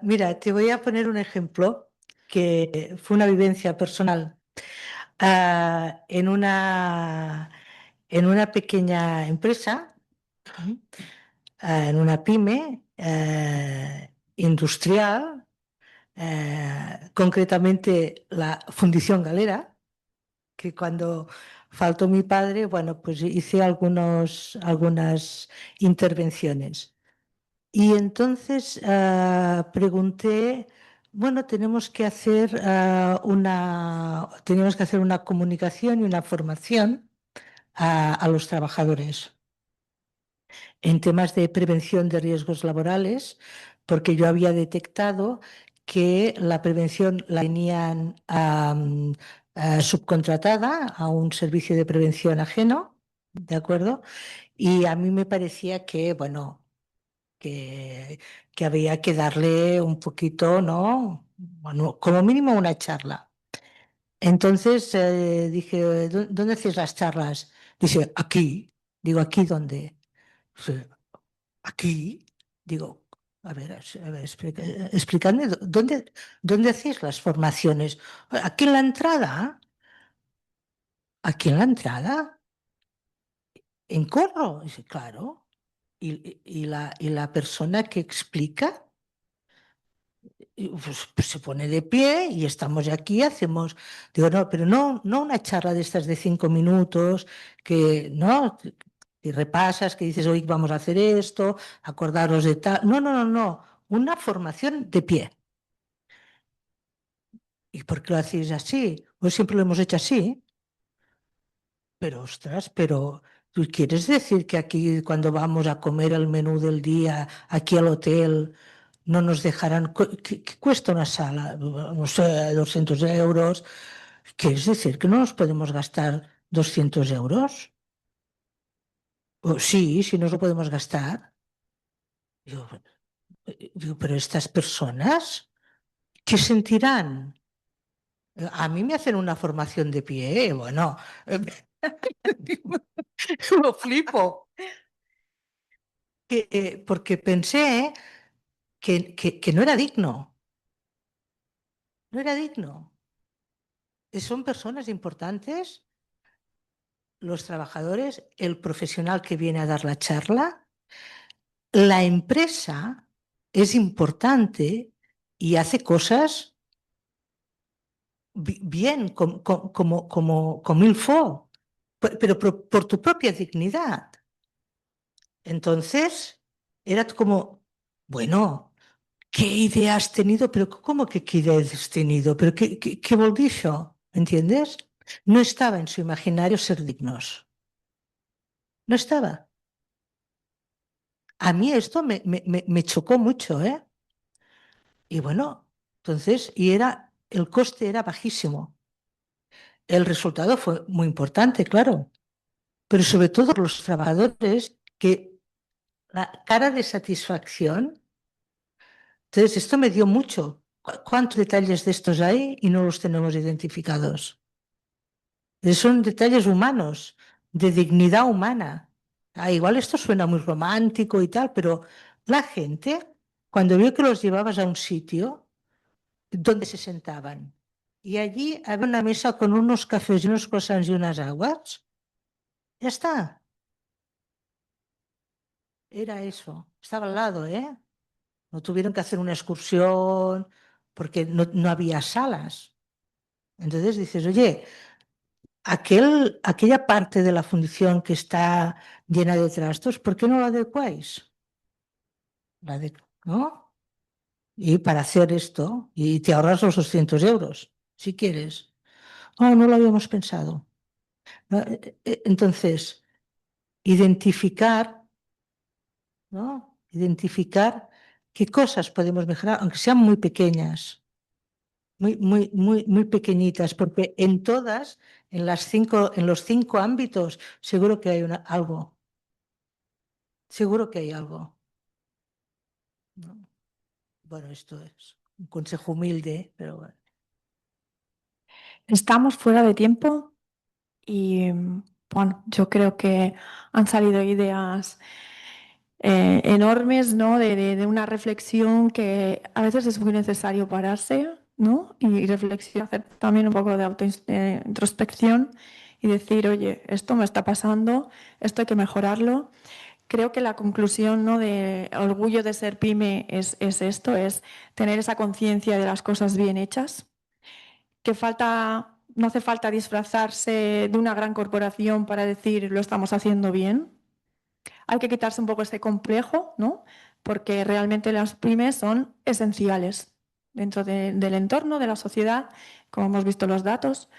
mira, te voy a poner un ejemplo que fue una vivencia personal. En una pequeña empresa, en una pyme industrial, concretamente la Fundición Galera, que cuando faltó mi padre, bueno, pues hice algunas intervenciones. Y entonces pregunté, bueno, tenemos que hacer una comunicación y una formación a los trabajadores en temas de prevención de riesgos laborales, porque yo había detectado que la prevención la tenían subcontratada a un servicio de prevención ajeno, ¿de acuerdo? Y a mí me parecía que, bueno, que había que darle un poquito, ¿no? Bueno, como mínimo una charla. Entonces dije, ¿dónde hacéis las charlas? Dice, aquí. Digo, ¿aquí dónde? Dice, aquí. Digo, a ver, explicadme, ¿dónde hacéis las formaciones? ¿Aquí en la entrada? ¿Aquí en la entrada? ¿En Corro? Dice, claro. ¿Y la persona que explica? Y, pues se pone de pie y estamos aquí, hacemos, digo, no, pero no una charla de estas de 5 minutos, que no, y repasas, que dices, hoy vamos a hacer esto, acordaros de tal. No, no, no, no, una formación de pie. ¿Y por qué lo hacéis así? Pues siempre lo hemos hecho así. Pero, ostras, pero ¿tú quieres decir que aquí cuando vamos a comer el menú del día, aquí al hotel, no nos dejarán? ¿Qué cuesta una sala? No sé, 200 euros. ¿Quieres decir que no nos podemos gastar 200 euros? Sí, si nos lo podemos gastar. Digo, pero estas personas, ¿qué sentirán? A mí me hacen una formación de pie, bueno, lo flipo. Porque pensé que no era digno, no era digno. Son personas importantes, los trabajadores, el profesional que viene a dar la charla, la empresa es importante y hace cosas bien, como il faut, pero por tu propia dignidad. Entonces, era como, bueno, ¿qué idea has tenido? Pero ¿cómo que qué idea has tenido? ¿Pero qué vol dir això? ¿Entiendes? No estaba en su imaginario ser dignos. No estaba. A mí esto me chocó mucho, ¿eh? Y bueno, entonces, el coste era bajísimo. El resultado fue muy importante, claro, pero sobre todo los trabajadores, que la cara de satisfacción. Entonces, esto me dio mucho. ¿Cuántos detalles de estos hay y no los tenemos identificados? Son detalles humanos, de dignidad humana. Igual esto suena muy romántico y tal, pero la gente, cuando vio que los llevabas a un sitio donde se sentaban, y allí había una mesa con unos cafés y unos croissants y unas aguas, ya está. Era eso. Estaba al lado, ¿eh? No tuvieron que hacer una excursión porque no había salas. Entonces dices, oye, aquella parte de la fundición que está llena de trastos, ¿por qué no la adecuáis? ¿No? Y para hacer esto, y te ahorras los 200 euros, si quieres. Oh, no lo habíamos pensado. Entonces, identificar, ¿no? Identificar qué cosas podemos mejorar, aunque sean muy pequeñas. Muy pequeñitas, porque en todas, en los 5 ámbitos, seguro que hay algo. Seguro que hay algo. ¿No? Bueno, esto es un consejo humilde, pero bueno. Estamos fuera de tiempo y bueno, yo creo que han salido ideas enormes, ¿no? De una reflexión que a veces es muy necesario pararse, ¿no? Y reflexionar, hacer también un poco de introspección y decir, oye, esto me está pasando, esto hay que mejorarlo. Creo que la conclusión, ¿no? de orgullo de ser pyme es esto, es tener esa conciencia de las cosas bien hechas, que no hace falta disfrazarse de una gran corporación para decir lo estamos haciendo bien. Hay que quitarse un poco ese complejo, ¿no? Porque realmente las pymes son esenciales dentro del entorno, de la sociedad, como hemos visto los datos.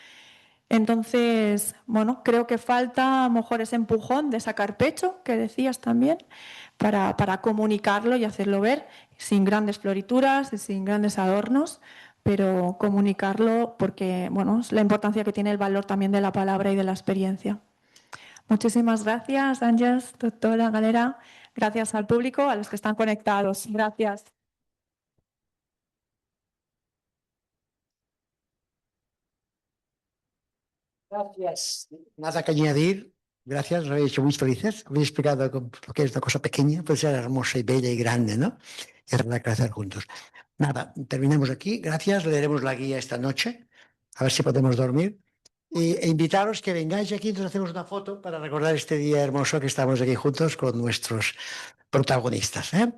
Entonces, bueno, creo que falta a lo mejor ese empujón de sacar pecho, que decías también, para comunicarlo y hacerlo ver, sin grandes florituras y sin grandes adornos, pero comunicarlo porque, bueno, es la importancia que tiene el valor también de la palabra y de la experiencia. Muchísimas gracias, Ángeles, doctora Galera. Gracias al público, a los que están conectados. Gracias. Gracias. Nada que añadir. Gracias, nos habéis hecho muy felices. Habéis explicado lo que es una cosa pequeña, puede ser hermosa y bella y grande, ¿no? Y hacerla crecer juntos. Nada, terminamos aquí. Gracias. Leeremos la guía esta noche, a ver si podemos dormir. E invitaros que vengáis aquí, nos hacemos una foto para recordar este día hermoso que estamos aquí juntos con nuestros protagonistas, ¿eh?